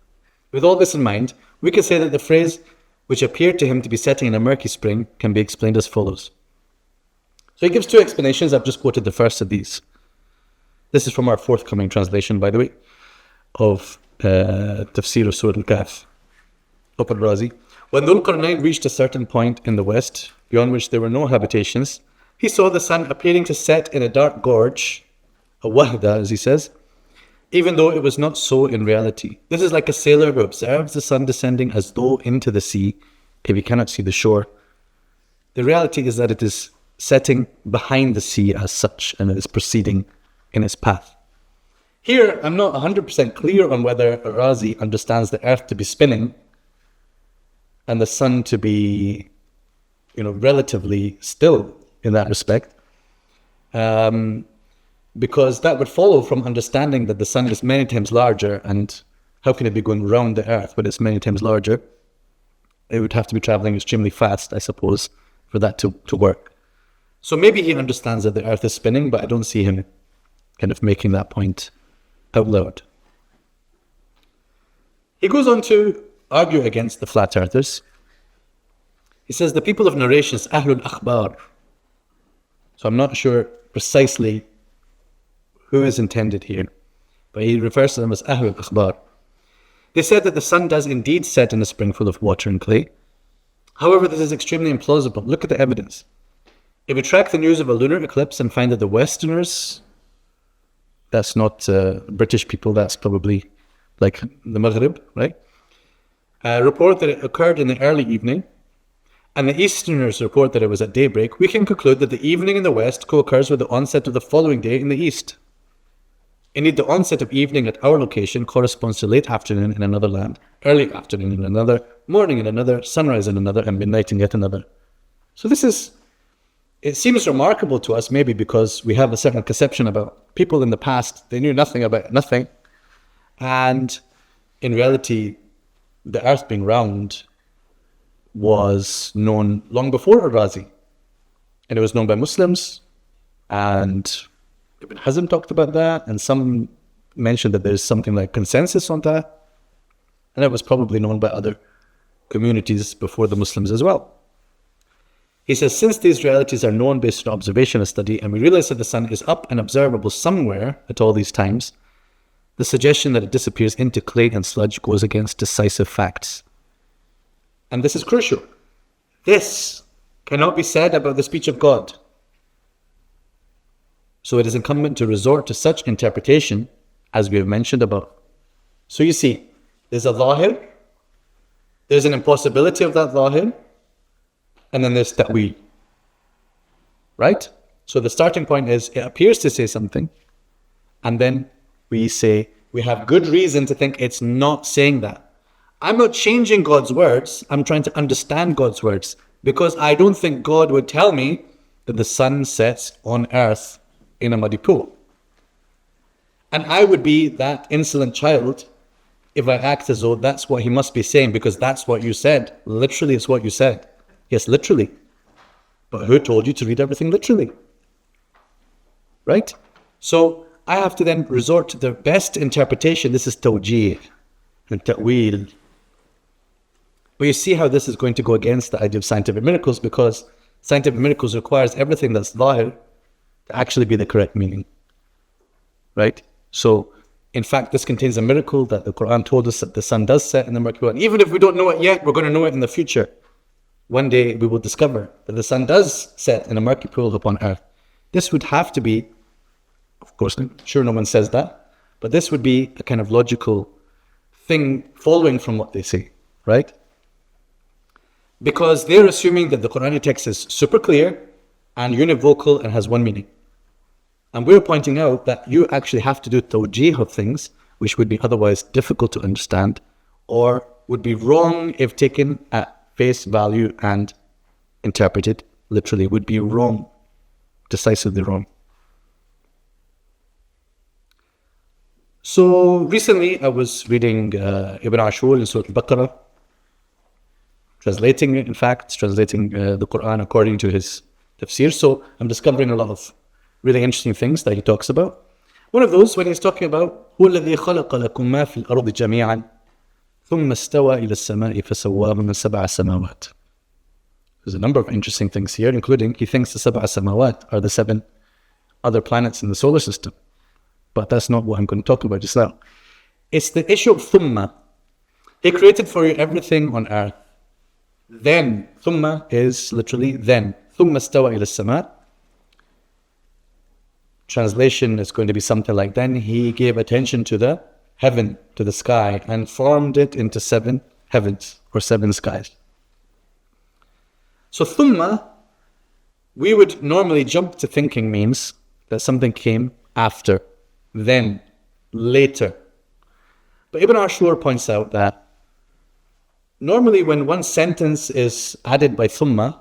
With all this in mind, we can say that the phrase, which appeared to him to be setting in a murky spring, can be explained as follows. So he gives two explanations. I've just quoted the first of these. This is from our forthcoming translation, by the way, of Tafsir of Surah Al-Kahf, of Razi. When Dhul Qarnayn reached a certain point in the west, beyond which there were no habitations, he saw the sun appearing to set in a dark gorge, a wahda, as he says, even though it was not so in reality. This is like a sailor who observes the sun descending as though into the sea, if he cannot see the shore. The reality is that it is setting behind the sea as such, and it is proceeding in its path. Here, I'm not 100% clear on whether Razi understands the earth to be spinning and the sun to be, relatively still in that respect. Because that would follow from understanding that the sun is many times larger, and how can it be going around the earth when it's many times larger? It would have to be traveling extremely fast, I suppose, for that to work. So maybe he understands that the earth is spinning, but I don't see him kind of making that point out loud. He goes on to argue against the flat earthers. He says the people of narrations, Ahlul Akhbar. So I'm not sure precisely who is intended here. But he refers to them as Ahlul Akhbar. They said that the sun does indeed set in a spring full of water and clay. However, this is extremely implausible. Look at the evidence. If we track the news of a lunar eclipse and find that the Westerners, that's not British people, that's probably like the Maghrib, right? Report that it occurred in the early evening, and the Easterners report that it was at daybreak, we can conclude that the evening in the West co-occurs with the onset of the following day in the East. Indeed, the onset of evening at our location corresponds to late afternoon in another land, early afternoon in another, morning in another, sunrise in another, and midnight in yet another. So it seems remarkable to us, maybe because we have a certain conception about people in the past. They knew nothing about nothing. And in reality, the earth being round was known long before Razi. And it was known by Muslims, and Ibn Hazm talked about that, and some mentioned that there's something like consensus on that. And it was probably known by other communities before the Muslims as well. He says, since these realities are known based on observation and study, and we realize that the sun is up and observable somewhere at all these times, the suggestion that it disappears into clay and sludge goes against decisive facts. And this is crucial. This cannot be said about the speech of God. So it is incumbent to resort to such interpretation as we have mentioned above. So you see, there's a zahir, there's an impossibility of that zahir, and then there's ta'wil. Right? So the starting point is, it appears to say something, and then we say, we have good reason to think it's not saying that. I'm not changing God's words, I'm trying to understand God's words, because I don't think God would tell me that the sun sets on earth in a muddy pool. And I would be that insolent child if I act as though that's what he must be saying, because that's what you said. Literally, it's what you said. Yes, literally. But who told you to read everything literally? Right? So I have to then resort to the best interpretation. This is tawjih and ta'wil. But you see how this is going to go against the idea of scientific miracles, because scientific miracles requires everything that's zahir to actually be the correct meaning. Right? So, in fact, this contains a miracle that the Quran told us that the sun does set in the murky world. Even if we don't know it yet, we're going to know it in the future. One day we will discover that the sun does set in a murky pool upon earth. This would have to be, of course, I'm sure no one says that, but this would be a kind of logical thing following from what they say, right? Because they're assuming that the Quranic text is super clear and univocal and has one meaning. And we're pointing out that you actually have to do tawjih of things which would be otherwise difficult to understand, or would be wrong if taken at face value and interpreted literally, would be wrong, decisively wrong. So recently I was reading Ibn Ashur in Surah Al-Baqarah, translating it, in fact, translating the Qur'an according to his tafsir. So I'm discovering a lot of really interesting things that he talks about. One of those, when he's talking about هو الذي خلق لكم ما في الأرض جميعا ثم استوى إلى السماء فسواهن سبع سماوات. There's a number of interesting things here, including he thinks the sab'a samawat are the 7 other planets in the solar system. But that's not what I'm going to talk about just now. It's the issue of thumma. He created for you everything on earth. Then, thumma is literally then. Thumma stawa ila sama. Translation is going to be something like, then he gave attention to the heaven, to the sky, and formed it into 7 heavens or 7 skies. So thumma, we would normally jump to thinking means that something came after, then, later. But Ibn Ashur points out that normally when one sentence is added by thumma,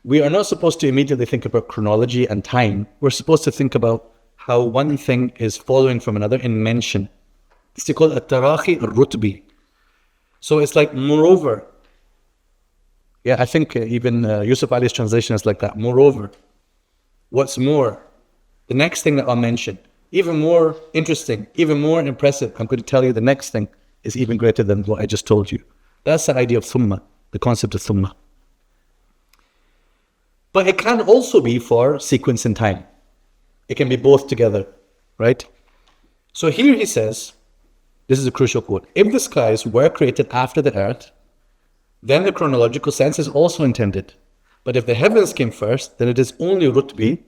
we are not supposed to immediately think about chronology and time. We're supposed to think about how one thing is following from another in mention. It's called at-tarahi al-rutbi. So it's like moreover. Yeah, I think even Yusuf Ali's translation is like that. Moreover. What's more? The next thing that I'll mention, even more interesting, even more impressive, I'm going to tell you the next thing is even greater than what I just told you. That's the idea of thumma, the concept of thumma. But it can also be for sequence in time. It can be both together, right? So here he says, this is a crucial quote, if the skies were created after the earth, then the chronological sense is also intended. But if the heavens came first, then it is only rutbi,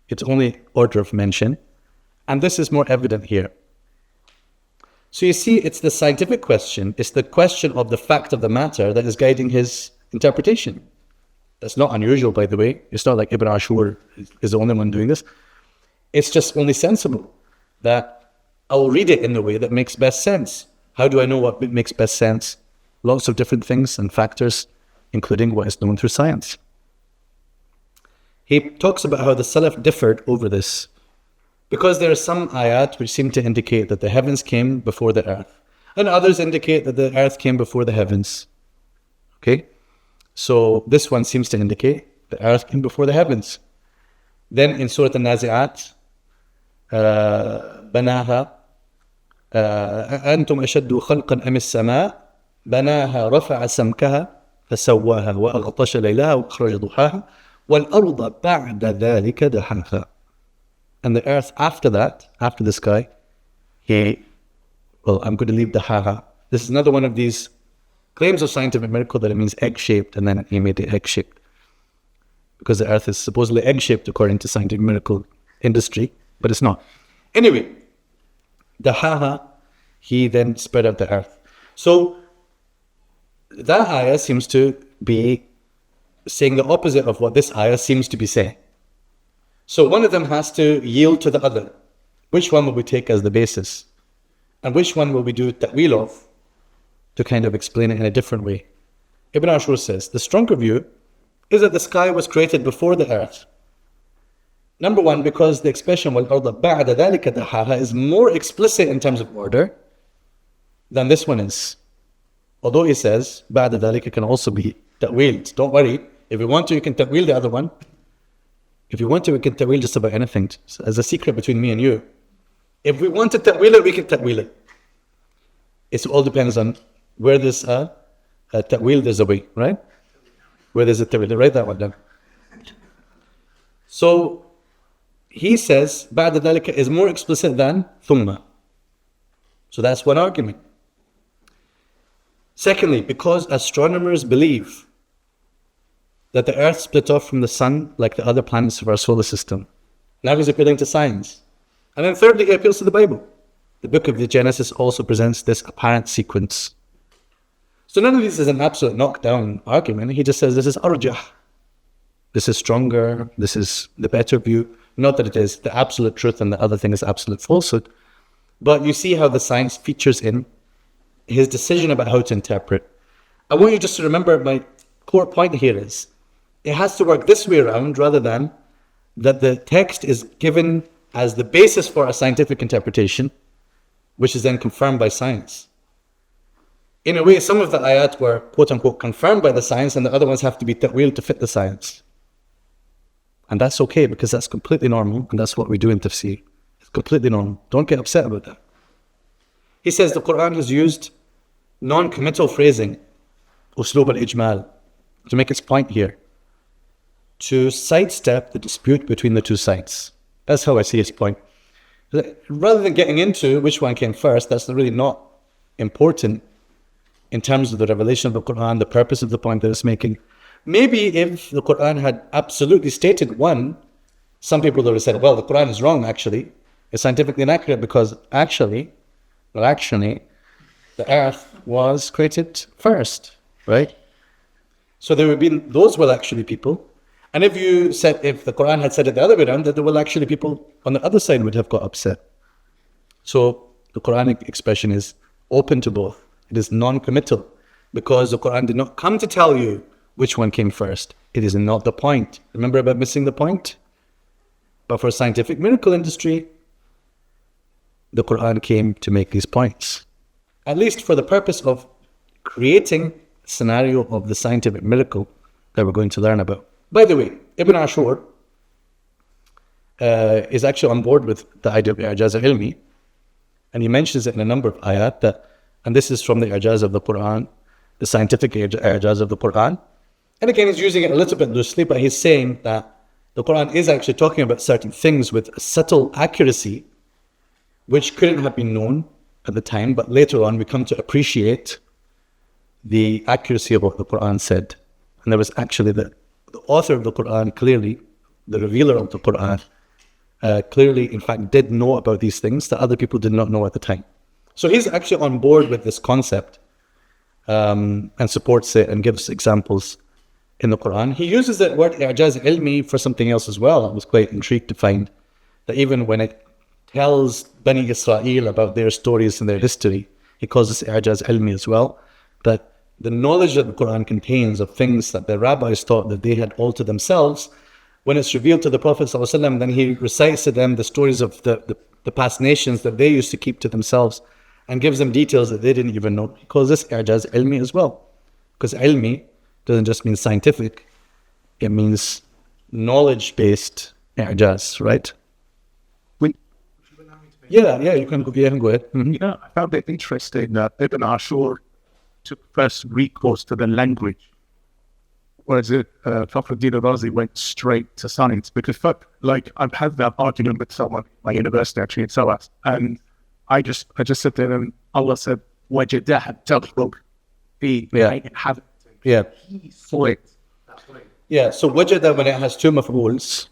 it's only order of mention, and this is more evident here. So you see, it's the scientific question, it's the question of the fact of the matter that is guiding his interpretation. That's not unusual, by the way. It's not like Ibn Ashur is the only one doing this. It's just only sensible that I will read it in the way that makes best sense. How do I know what makes best sense? Lots of different things and factors, including what is known through science. He talks about how the Salaf differed over this, because there are some ayat which seem to indicate that the heavens came before the earth, and others indicate that the earth came before the heavens. Okay? So this one seems to indicate the earth came before the heavens. Then in Surah Al-Nazi'at, بناها أنتم أشد خلقا أم السماء بناها رفع سمكها فسواها وأغطش ليلها وأخرج ضحاها والأرض بعد ذلك دحاها. And the earth after that, after the sky, I'm going to leave dahaha. This is another one of these claims of scientific miracle that it means egg-shaped, and then he made it egg-shaped. Because the earth is supposedly egg-shaped according to scientific miracle industry, but it's not. Anyway, dahaha, he then spread out the earth. So that ayah seems to be saying the opposite of what this ayah seems to be saying. So one of them has to yield to the other. Which one will we take as the basis? And which one will we do ta'wil of to kind of explain it in a different way? Ibn Ashur says, the stronger view is that the sky was created before the earth. Number one, because the expression وَالْأَرْضَ بَعْدَ ذَلِكَ دَحَاهَا is more explicit in terms of order than this one is. Although he says, بَعْدَ ذَلِكَ can also be ta'wiled. Don't worry, if you want to, you can ta'wil the other one. If you want to, we can ta'wil just about anything. As a secret between me and you. If we want to ta'wil it, we can ta'wil it. It all depends on where there's a ta'wil, there's a way, right? Where there's a ta'wil, write that one down. So, he says, بَعْدَ ذَلِكَ is more explicit than ثُمَّ. So that's one argument. Secondly, because astronomers believe that the earth split off from the sun like the other planets of our solar system. Now he's appealing to science. And then thirdly, he appeals to the Bible. The book of the Genesis also presents this apparent sequence. So none of this is an absolute knockdown argument. He just says this is arjah. This is stronger. This is the better view. Not that it is the absolute truth and the other thing is absolute falsehood. But you see how the science features in his decision about how to interpret. I want you just to remember my core point here is, it has to work this way around rather than that the text is given as the basis for a scientific interpretation, which is then confirmed by science. In a way, some of the ayat were quote-unquote confirmed by the science and the other ones have to be ta'wil to fit the science. And that's okay because that's completely normal and that's what we do in tafsir. It's completely normal. Don't get upset about that. He says the Qur'an has used non-committal phrasing, uslub al-ijmal, to make its point here, to sidestep the dispute between the two sides. That's how I see his point. Rather than getting into which one came first, that's really not important in terms of the revelation of the Qur'an, the purpose of the point that it's making. Maybe if the Qur'an had absolutely stated one, some people would have said, well, the Qur'an is wrong actually. It's scientifically inaccurate because actually, the earth was created first, right? So there would be, those were actually people. And if you said, if the Qur'an had said it the other way around, that there were actually people on the other side would have got upset. So the Quranic expression is open to both. It is non-committal because the Qur'an did not come to tell you which one came first. It is not the point. Remember about missing the point? But for scientific miracle industry, the Qur'an came to make these points. At least for the purpose of creating a scenario of the scientific miracle that we're going to learn about. By the way, Ibn Ashur is actually on board with the idea of i'jaz al-ilmi, and he mentions it in a number of ayat, and this is from the i'jaz of the Qur'an, the scientific i'jaz of the Qur'an, And again, he's using it a little bit loosely, but he's saying that the Quran is actually talking about certain things with a subtle accuracy, which couldn't have been known at the time, but later on we come to appreciate the accuracy of what the Quran said. And there was actually the author of the Quran, clearly, the revealer of the Quran, clearly, in fact, did know about these things that other people did not know at the time. So he's actually on board with this concept and supports it and gives examples in the Quran. He uses the word i'jaz ilmi for something else as well. I was quite intrigued to find that even when it tells Bani Israel about their stories and their history, he calls this i'jaz ilmi as well, that the knowledge that the Quran contains of things that the rabbis thought that they had all to themselves, when it's revealed to the Prophet ﷺ, then he recites to them the stories of the past nations that they used to keep to themselves and gives them details that they didn't even know. He calls this i'jaz ilmi as well, because ilmi doesn't just mean scientific, it means knowledge-based i'jaz, right? Yeah, you can go ahead. Mm-hmm. Yeah, I found it interesting that Ibn Ashur took first recourse to the language, whereas Fakhruddin Razi went straight to science. Because, I've had that argument with someone at my university, actually, in SOAS, and I just said to them, Allah said, وَجَدَهَ تَغْلُبْ فِي Yeah. He saw it that way. Yeah, so wajada, when it has two maf'uls,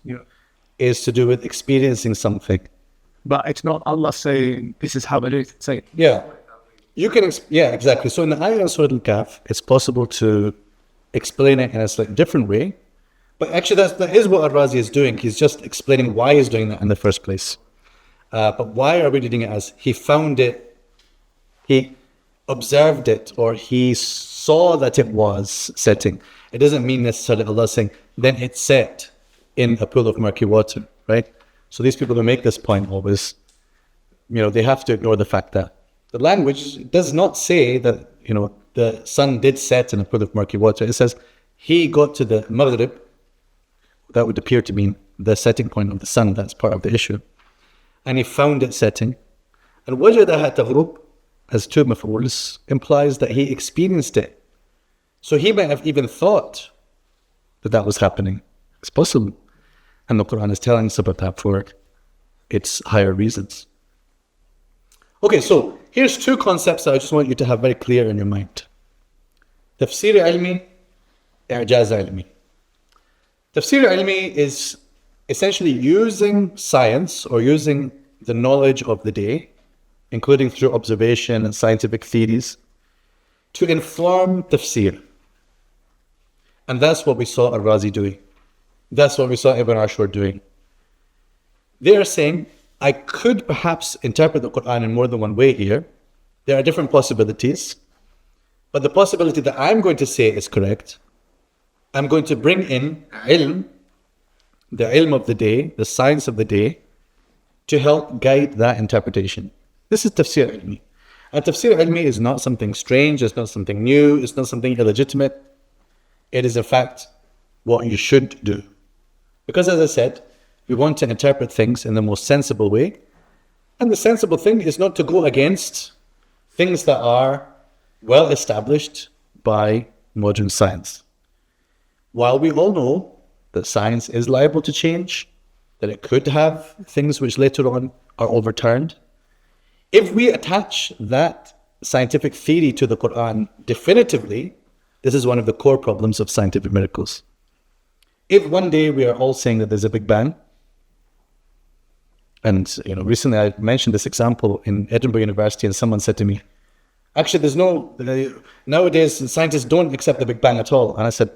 is to do with experiencing something. But it's not Allah saying, this is how it is. It's saying, Yeah. You can, exactly. So in the ayah of Surah Al-Kahf, it's possible to explain it in a slightly different way. But actually, that is what Al-Razi is doing. He's just explaining why he's doing that in the first place. But why are we reading it as he found it, he observed it, or he saw that it was setting? It doesn't mean necessarily Allah saying, then it set in a pool of murky water, right? So these people who make this point always, they have to ignore the fact that the language does not say that, the sun did set in a pool of murky water. It says he got to the Maghrib. That would appear to mean the setting point of the sun. That's part of the issue. And he found it setting. And wajadaha taghrub, as two maf'uls, implies that he experienced it. So he might have even thought that was happening. It's possible. And the Quran is telling us about that for its higher reasons. Okay, so here's two concepts that I just want you to have very clear in your mind. Tafsir ilmi, i'jaz ilmi. Tafsir ilmi is essentially using science or using the knowledge of the day, including through observation and scientific theories, to inform tafsir. And that's what we saw Al-Razi doing. That's what we saw Ibn Ashur doing. They are saying, I could perhaps interpret the Quran in more than one way here. There are different possibilities. But the possibility that I'm going to say is correct. I'm going to bring in ilm, the ilm of the day, the science of the day, to help guide that interpretation. This is tafsir ilmi. And tafsir ilmi is not something strange, it's not something new, it's not something illegitimate. It is in fact what you should do. Because as I said, we want to interpret things in the most sensible way. And the sensible thing is not to go against things that are well established by modern science. While we all know that science is liable to change, that it could have things which later on are overturned, if we attach that scientific theory to the Quran definitively, this is one of the core problems of scientific miracles. If one day we are all saying that there's a Big Bang, and recently I mentioned this example in Edinburgh University, and someone said to me, actually nowadays scientists don't accept the Big Bang at all. And I said,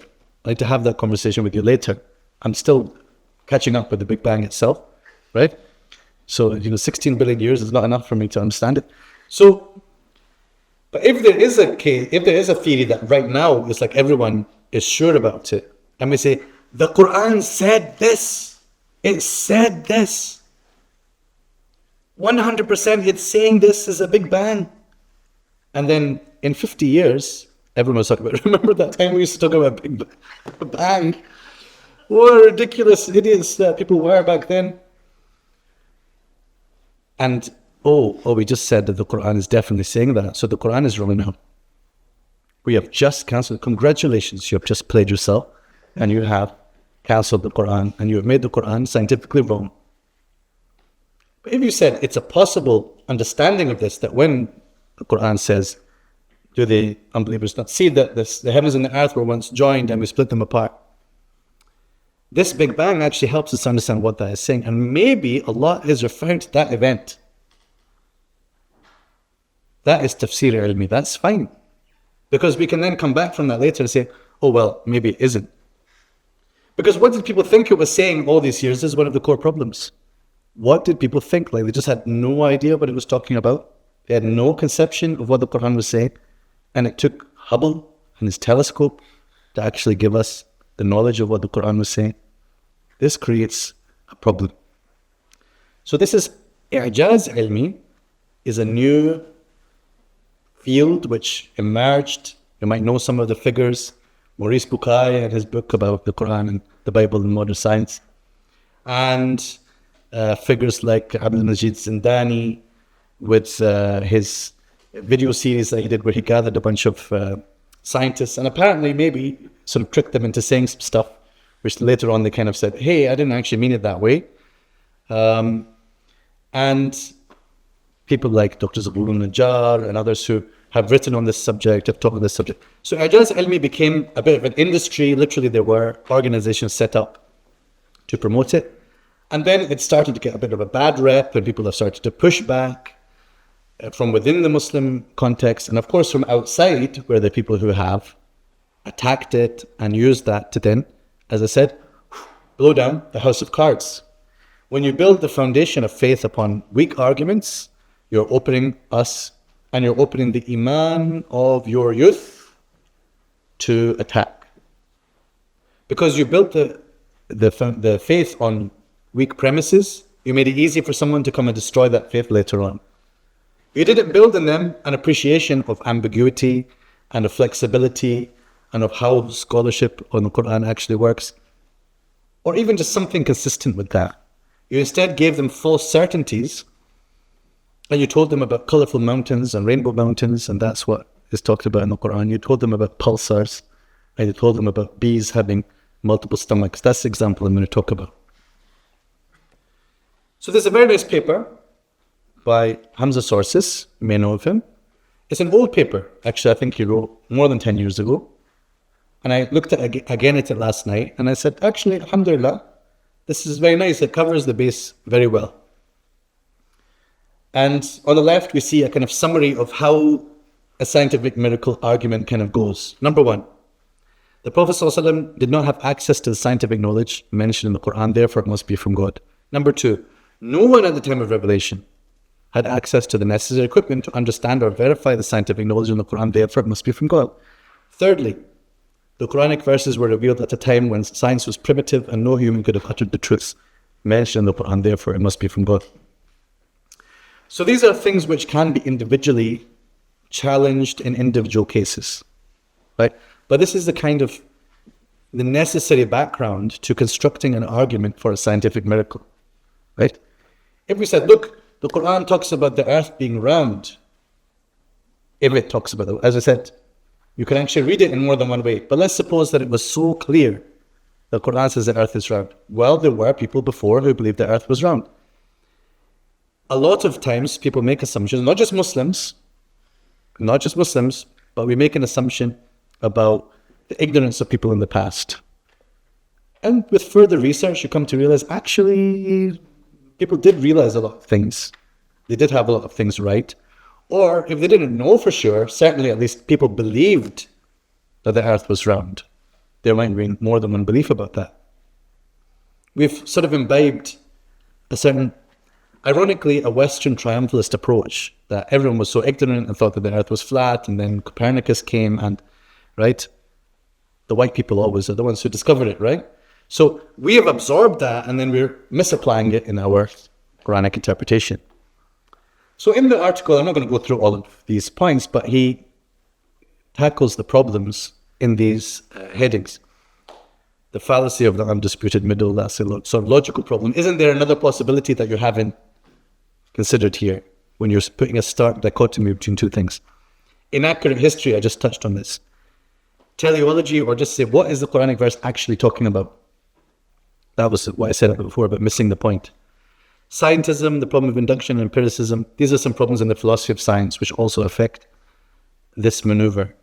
I'd like to have that conversation with you later. I'm still catching up with the Big Bang itself, right? So 16 billion years is not enough for me to understand it. So, but if there is a theory that right now is like everyone is sure about it, and we say, the Quran said this, it said this, 100% it's saying this is a Big Bang. And then in 50 years, everyone was talking about, remember that time we used to talk about Big Bang? What ridiculous idiots that people were back then. And, we just said that the Quran is definitely saying that. So the Quran is wrong now. We have just cancelled. Congratulations, you have just played yourself and you have cancelled the Quran and you have made the Quran scientifically wrong. But if you said it's a possible understanding of this, that when the Quran says, do the unbelievers not see that the heavens and the earth were once joined and we split them apart? This Big Bang actually helps us understand what that is saying. And maybe Allah is referring to that event. That is tafsir ilmi. That's fine. Because we can then come back from that later and say, oh, well, maybe it isn't. Because what did people think it was saying all these years is one of the core problems. What did people think? Like, they just had no idea what it was talking about. They had no conception of what the Quran was saying. And it took Hubble and his telescope to actually give us the knowledge of what the Quran was saying. This creates a problem. So this is I'jaz ilmi, is a new field which emerged. You might know some of the figures. Maurice Bucaille and his book about the Quran and the Bible and modern science. And figures like Abdul Majid Zindani with his video series that he did where he gathered a bunch of scientists and apparently maybe sort of tricked them into saying some stuff, which later on they kind of said, hey, I didn't actually mean it that way. And people like Dr. Zabulun Najjar and others who have written on this subject, have taught on this subject. So I'jaz ilmi became a bit of an industry. Literally, there were organizations set up to promote it. And then it started to get a bit of a bad rep and people have started to push back from within the Muslim context. And of course, from outside, where the people who have attacked it and used that to then, as I said, blow down the house of cards. When you build the foundation of faith upon weak arguments, you're opening us and you're opening the iman of your youth to attack. Because you built the faith on weak premises, you made it easy for someone to come and destroy that faith later on. You didn't build in them an appreciation of ambiguity and of flexibility and of how scholarship on the Quran actually works, or even just something consistent with that. You instead gave them false certainties, and you told them about colorful mountains and rainbow mountains, and that's what is talked about in the Quran. You told them about pulsars, and you told them about bees having multiple stomachs. That's the example I'm going to talk about. So there's a very nice paper by Hamza Sources, you may know of him. It's an old paper. Actually, I think he wrote more than 10 years ago. And I looked at it last night, and I said, actually, alhamdulillah, this is very nice. It covers the base very well. And on the left, we see a kind of summary of how a scientific miracle argument kind of goes. Number one, the Prophet ﷺ did not have access to the scientific knowledge mentioned in the Quran, therefore it must be from God. Number two, no one at the time of revelation had access to the necessary equipment to understand or verify the scientific knowledge in the Quran, therefore it must be from God. Thirdly, the Quranic verses were revealed at a time when science was primitive and no human could have uttered the truths mentioned in the Quran, therefore it must be from God. So these are things which can be individually challenged in individual cases, right? But this is the kind of the necessary background to constructing an argument for a scientific miracle, right? If we said, look, the Quran talks about the earth being round, if it talks about it, as I said, you can actually read it in more than one way. But let's suppose that it was so clear the Quran says the earth is round. Well, there were people before who believed the earth was round. A lot of times people make assumptions, not just Muslims, but we make an assumption about the ignorance of people in the past. And with further research, you come to realize actually people did realize a lot of things. They did have a lot of things right. Or if they didn't know for sure, certainly at least people believed that the earth was round. There might be more than one belief about that. We've sort of imbibed a certain, ironically, a Western triumphalist approach that everyone was so ignorant and thought that the earth was flat, and then Copernicus came and, right, the white people always are the ones who discovered it, right? So we have absorbed that and then we're misapplying it in our Quranic interpretation. So in the article, I'm not going to go through all of these points, but he tackles the problems in these headings. The fallacy of the undisputed middle, that's a sort of logical problem. Isn't there another possibility that you haven't considered here when you're putting a stark dichotomy between two things? Inaccurate history, I just touched on this. teleology, or just say, what is the Quranic verse actually talking about? That was what I said before about missing the point. Scientism, the problem of induction and empiricism, these are some problems in the philosophy of science which also affect this maneuver.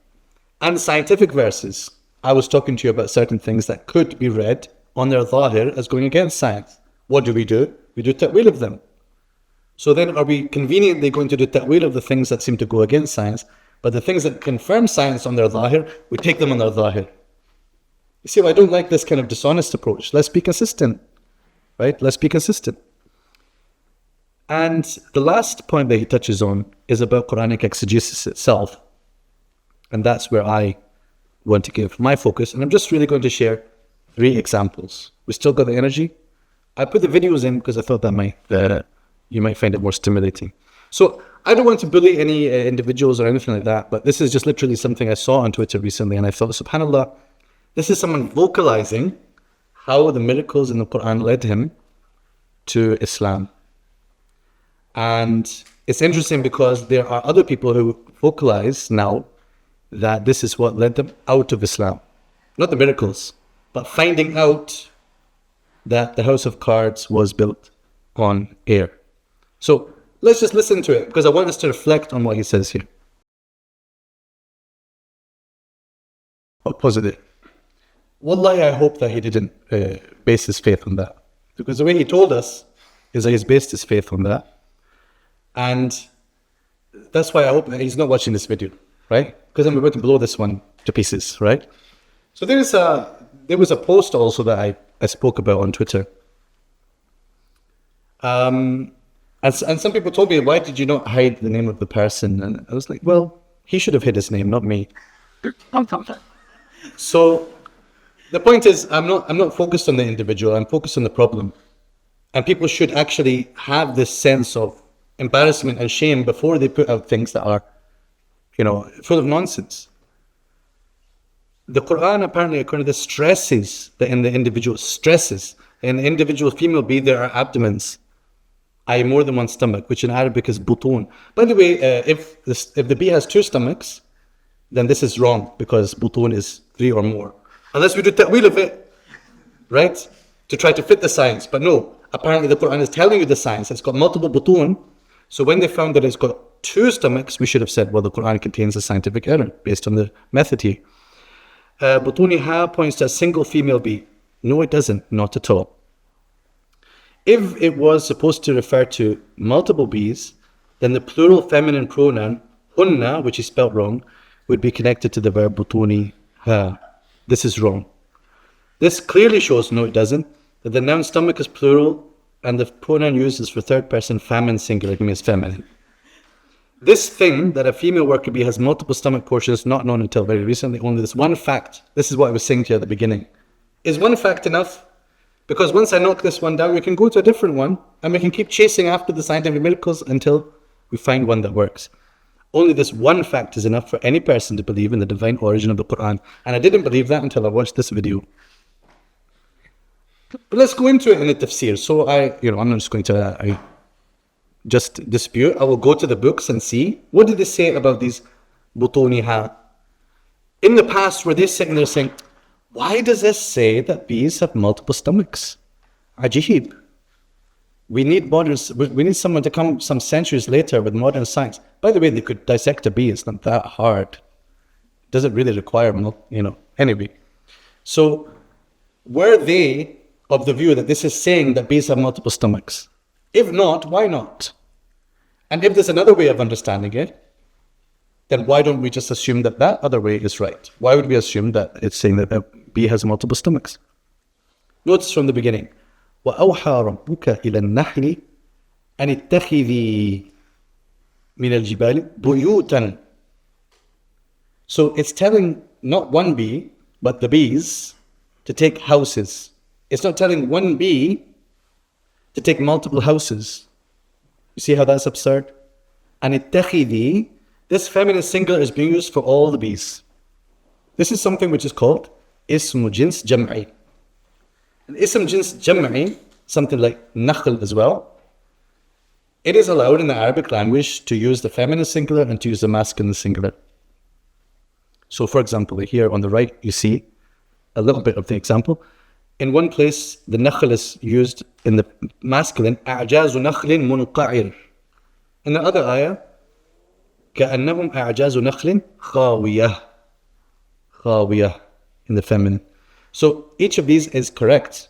And scientific verses, I was talking to you about certain things that could be read on their zahir as going against science. What do? We do ta'wil of them. So then are we conveniently going to do ta'wil of the things that seem to go against science, but the things that confirm science on their zahir, we take them on their zahir. You see, I don't like this kind of dishonest approach. Let's be consistent, right? Let's be consistent. And the last point that he touches on is about Quranic exegesis itself. And that's where I want to give my focus. And I'm just really going to share 3 examples. We still got the energy? I put the videos in because I thought that you might find it more stimulating. So I don't want to bully any individuals or anything like that, but this is just literally something I saw on Twitter recently, and I thought, subhanAllah, this is someone vocalizing how the miracles in the Quran led him to Islam. And it's interesting because there are other people who vocalize now that this is what led them out of Islam. Not the miracles, but finding out that the house of cards was built on air. So let's just listen to it, because I want us to reflect on what he says here. I'll pause it there. Wallahi, I hope that he didn't base his faith on that. Because the way he told us is that he's based his faith on that. And that's why I hope that he's not watching this video, right? Because I'm about to blow this one to pieces, right? So there was a post also that I spoke about on Twitter. And some people told me, why did you not hide the name of the person? And I was like, well, he should have hid his name, not me. So the point is, I'm not focused on the individual, I'm focused on the problem. And people should actually have this sense of embarrassment and shame before they put out things that are, full of nonsense. The Quran apparently, according to this, stresses that in the individual female bee there are abdomens, i.e. more than one stomach, which in Arabic is butun. By the way, if the bee has 2 stomachs, then this is wrong, because butun is 3 or more. Unless we do ta'wil of it, right? To try to fit the science. But no, apparently the Quran is telling you the science. It's got multiple butun. So when they found that it's got 2 stomachs, we should have said, well, the Quran contains a scientific error based on the method here. Butuniha points to a single female bee. No, it doesn't. Not at all. If it was supposed to refer to multiple bees, then the plural feminine pronoun, hunna, which is spelled wrong, would be connected to the verb butuniha. This is wrong. This clearly shows, no it doesn't, that the noun stomach is plural and the pronoun used is for 3rd person feminine singular, it means feminine. This thing that a female worker bee has multiple stomach portions, not known until very recently, only this one fact, this is what I was saying to you at the beginning. Is one fact enough? Because once I knock this one down, we can go to a different one and we can keep chasing after the scientific miracles until we find one that works. Only this one fact is enough for any person to believe in the divine origin of the Quran. And I didn't believe that until I watched this video. But let's go into it in the tafsir. So I'm not just going to just dispute. I will go to the books and see, what did they say about these butuniha? In the past, were they sitting there saying, why does this say that bees have multiple stomachs? Ajib. We need someone to come some centuries later with modern science. By the way, they could dissect a bee. It's not that hard. Does it really require, anyway. So were they of the view that this is saying that bees have multiple stomachs? If not, why not? And if there's another way of understanding it, then why don't we just assume that that other way is right? Why would we assume that it's saying that a bee has multiple stomachs? Notice from the beginning. وَأَوْحَى رَبُّكَ إِلَى النَّحْلِ أَنِ اتَّخِذِي مِنَ الْجِبَالِ بُيُوتًا. So it's telling not one bee, but the bees to take houses. It's not telling one bee to take multiple houses. You see how that's absurd? And اتَّخِذِي, this feminine singular is being used for all the bees. This is something which is called ism jins jam'i. And ism jins jam'i, something like nakhl as well, it is allowed in the Arabic language to use the feminine singular and to use the masculine singular. So for example, here on the right, you see a little bit of the example. In one place, the nakhl is used in the masculine, أعجاز نخل منقعر. In the other ayah, كأنهم أعجاز نخل خاوية. خاوية in the feminine. So each of these is correct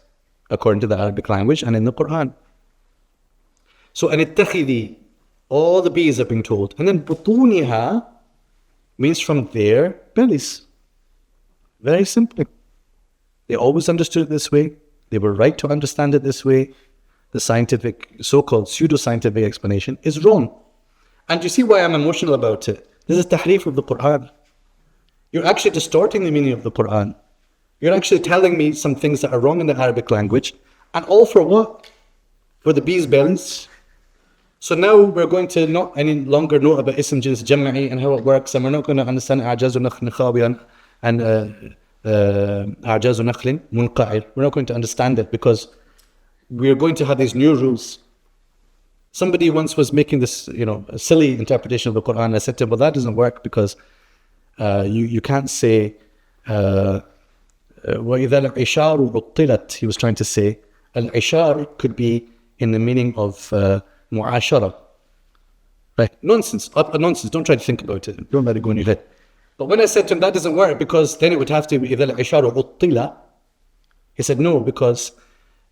according to the Arabic language and in the Quran. So an ittakhidi, all the bees are being told. And then butuniha means from their bellies. Very simple. They always understood it this way. They were right to understand it this way. The scientific, so-called pseudo-scientific explanation is wrong. And you see why I'm emotional about it. This is tahrif of the Quran. You're actually distorting the meaning of the Quran. You're actually telling me some things that are wrong in the Arabic language. And all for what? For the bees' bellies. So now we're going to not any longer know about ism jins jam'i and how it works, and we're not going to understand a'jazu nakhlin khawiyan and a'jazu nakhlin munqa'ir. We're not going to understand it because we're going to have these new rules. Somebody once was making this, a silly interpretation of the Quran. I said to him, well, that doesn't work because you can't say وَإِذَا الْعِشَارُ عُطِّلَتْ. He was trying to say al-ishar could be in the meaning of mu'ashara. Right? Nonsense. Nonsense. Don't try to think about it. Don't let it go in your head. But when I said to him that doesn't work because then it would have to be إِذَا الْعِشَارُ عُطِّلَ. He said no, because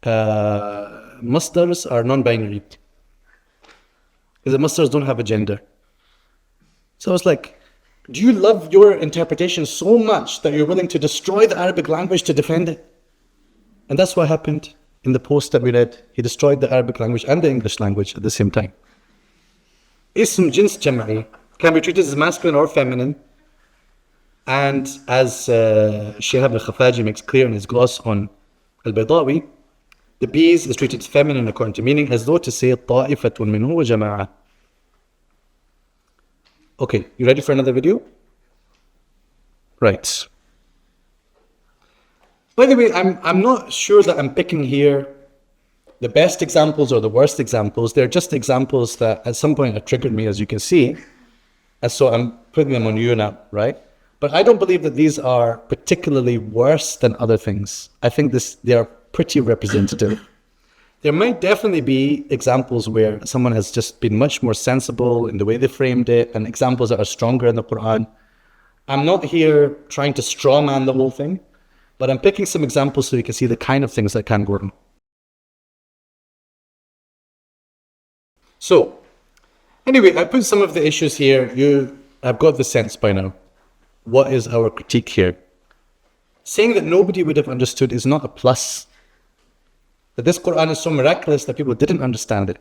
masdars are non-binary. Because the masdars don't have a gender. So I was like, do you love your interpretation so much that you're willing to destroy the Arabic language to defend it? And that's what happened in the post that we read. He destroyed the Arabic language and the English language at the same time. Ism jins jam'i can be treated as masculine or feminine. And as Shihab al-Khafaji makes clear in his gloss on al-Baydawi, the bees is treated as feminine according to meaning, as though to say طائفة منه وجماعة. Okay, you ready for another video? Right. By the way, I'm not sure that I'm picking here the best examples or the worst examples. They're just examples that at some point have triggered me, as you can see. And so I'm putting them on you now, right? But I don't believe that these are particularly worse than other things. I think they are pretty representative. There might definitely be examples where someone has just been much more sensible in the way they framed it, and examples that are stronger in the Quran. I'm not here trying to strawman the whole thing, but I'm picking some examples so you can see the kind of things that can go wrong. So, anyway, I put some of the issues here. You have got the sense by now. What is our critique here? Saying that nobody would have understood is not a plus. That this Quran is so miraculous that people didn't understand it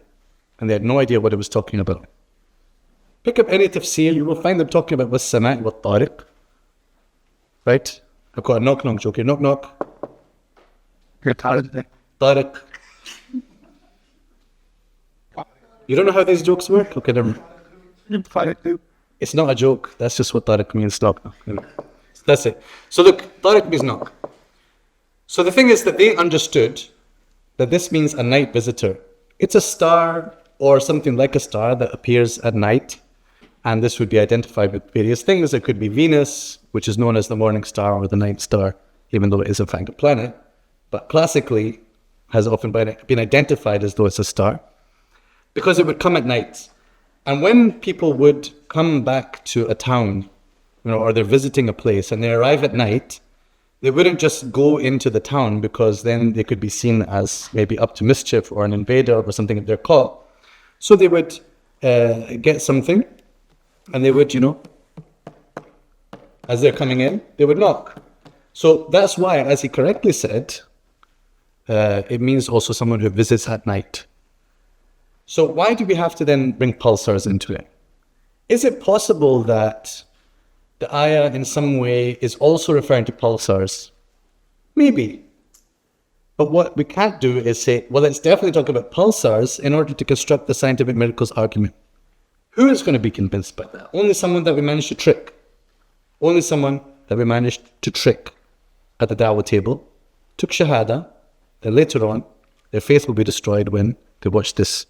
and they had no idea what it was talking about. Pick up any tafsir, you will find them talking about was-sama'i wat-tariq. Right? I've got a knock-knock joke here. Knock-knock. Tariq. You don't know how these jokes work? Okay, never mind. It's not a joke. That's just what tariq means, knock. That's it. So look, tariq means knock. So the thing is that they understood that this means a night visitor. It's a star or something like a star that appears at night. And this would be identified with various things. It could be Venus, which is known as the morning star or the night star, even though it is in fact a planet. But classically has often been identified as though it's a star, because it would come at night. And when people would come back to a town, or they're visiting a place and they arrive at night, they wouldn't just go into the town because then they could be seen as maybe up to mischief or an invader or something if they're caught. So they would get something and they would, as they're coming in, they would knock. So that's why, as he correctly said, it means also someone who visits at night. So why do we have to then bring pulsars into it? Is it possible that the ayah in some way is also referring to pulsars? Maybe. But what we can't do is say, well, it's definitely talking about pulsars in order to construct the scientific miracles argument. Who is going to be convinced by that? Only someone that we managed to trick. Only someone that we managed to trick at the dawah table, took shahada, then later on, their faith will be destroyed when they watch this.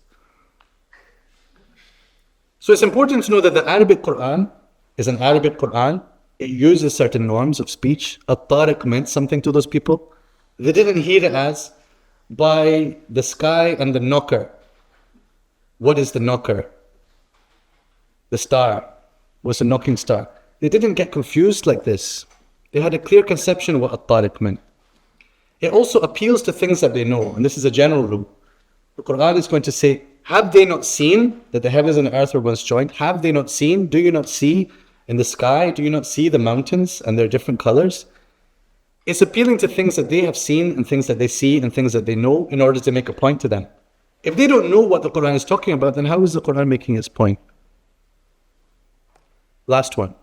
So it's important to know that the Arabic Quran is an Arabic Quran It uses certain norms of speech. At-tariq meant something to those people. They didn't hear it as by the sky and the knocker. What is the knocker? The star. What's a knocking star? They didn't get confused like this. They had a clear conception of what at-tariq meant. It also appeals to things that they know, and this is a general rule. The Quran is going to say, have they not seen that the heavens and the earth were once joined? Have they not seen? Do you not see in the sky? Do you not see the mountains and their different colors? It's appealing to things that they have seen and things that they see and things that they know in order to make a point to them. If they don't know what the Quran is talking about, then how is the Quran making its point? Last one.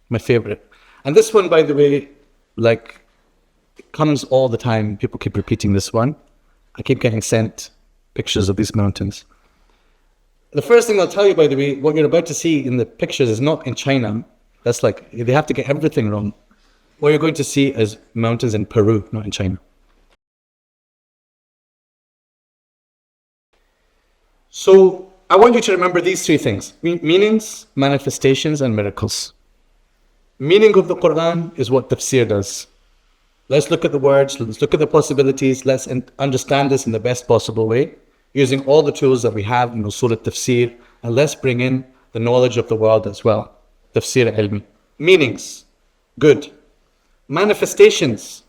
My favorite. And this one, by the way, like, it comes all the time. People keep repeating this one. I keep getting sent pictures of these mountains. The first thing I'll tell you, by the way, what you're about to see in the pictures is not in China. That's like, they have to get everything wrong. What you're going to see is mountains in Peru, not in China. So I want you to remember these three things: meanings, manifestations, and miracles. Meaning of the Quran is what tafsir does. Let's look at the words, let's look at the possibilities, let's understand this in the best possible way, using all the tools that we have in usul al-tafsir, and let's bring in the knowledge of the world as well. Tafsir ilmi. Meanings, good. Manifestations.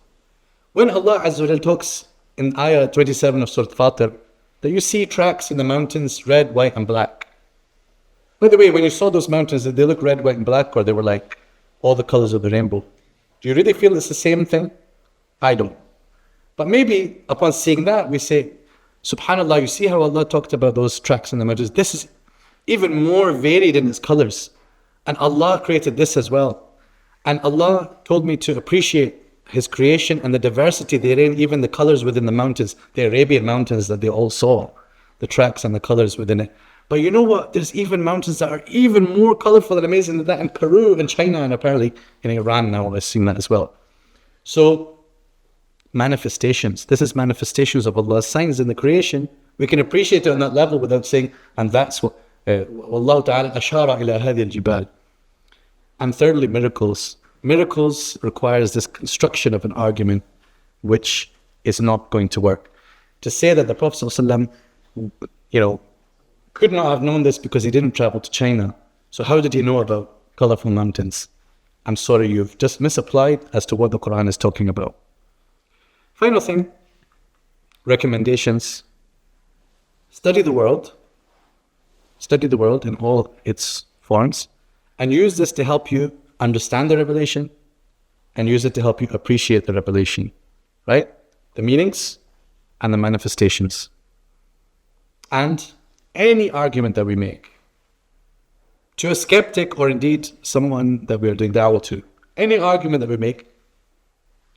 When Allah Azza wa Jal talks in ayah 27 of Surah Fatir, that you see tracks in the mountains, red, white, and black. By the way, when you saw those mountains, did they look red, white, and black, or they were like all the colors of the rainbow? Do you really feel it's the same thing? I don't. But maybe upon seeing that, we say, SubhanAllah, you see how Allah talked about those tracks in the mountains? This is even more varied in its colors. And Allah created this as well. And Allah told me to appreciate His creation and the diversity therein, even the colors within the mountains, the Arabian mountains that they all saw, the tracks and the colors within it. But you know what? There's even mountains that are even more colorful and amazing than that in Peru and China, and apparently in Iran now I've seen that as well. So, manifestations. This is manifestations of Allah's signs in the creation. We can appreciate it on that level without saying, and that's what Allah Ta'ala ashara ila hadhi al-jibal. And thirdly, miracles. Miracles requires this construction of an argument which is not going to work. To say that the Prophet ﷺ, could not have known this because he didn't travel to China. So how did he know about colorful mountains? I'm sorry, you've just misapplied as to what the Quran is talking about. Final thing, recommendations. Study the world in all its forms, and use this to help you understand the revelation, and use it to help you appreciate the revelation, right? The meanings and the manifestations. And any argument that we make to a skeptic, or indeed someone that we are doing da'wah to, any argument that we make,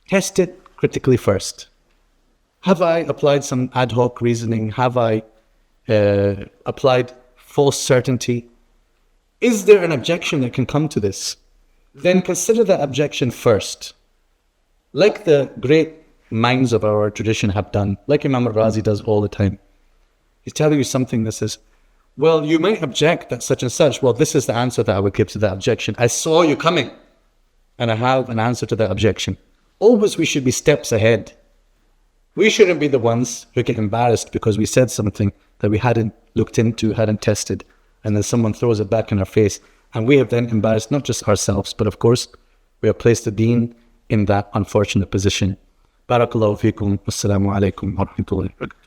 test it critically first. Have I applied some ad hoc reasoning? Have I applied false certainty? Is there an objection that can come to this? Then consider that objection first. Like the great minds of our tradition have done, like Imam Razi does all the time. He's telling you something that says, well, you might object that such and such. Well, this is the answer that I would give to that objection. I saw you coming, and I have an answer to that objection. Always we should be steps ahead. We shouldn't be the ones who get embarrassed because we said something that we hadn't looked into, hadn't tested, and then someone throws it back in our face. And we have then embarrassed not just ourselves, but of course, we have placed the deen in that unfortunate position. Barakallahu feekum. Wassalamu alaikum wa rahmatullahi wa barakatuh.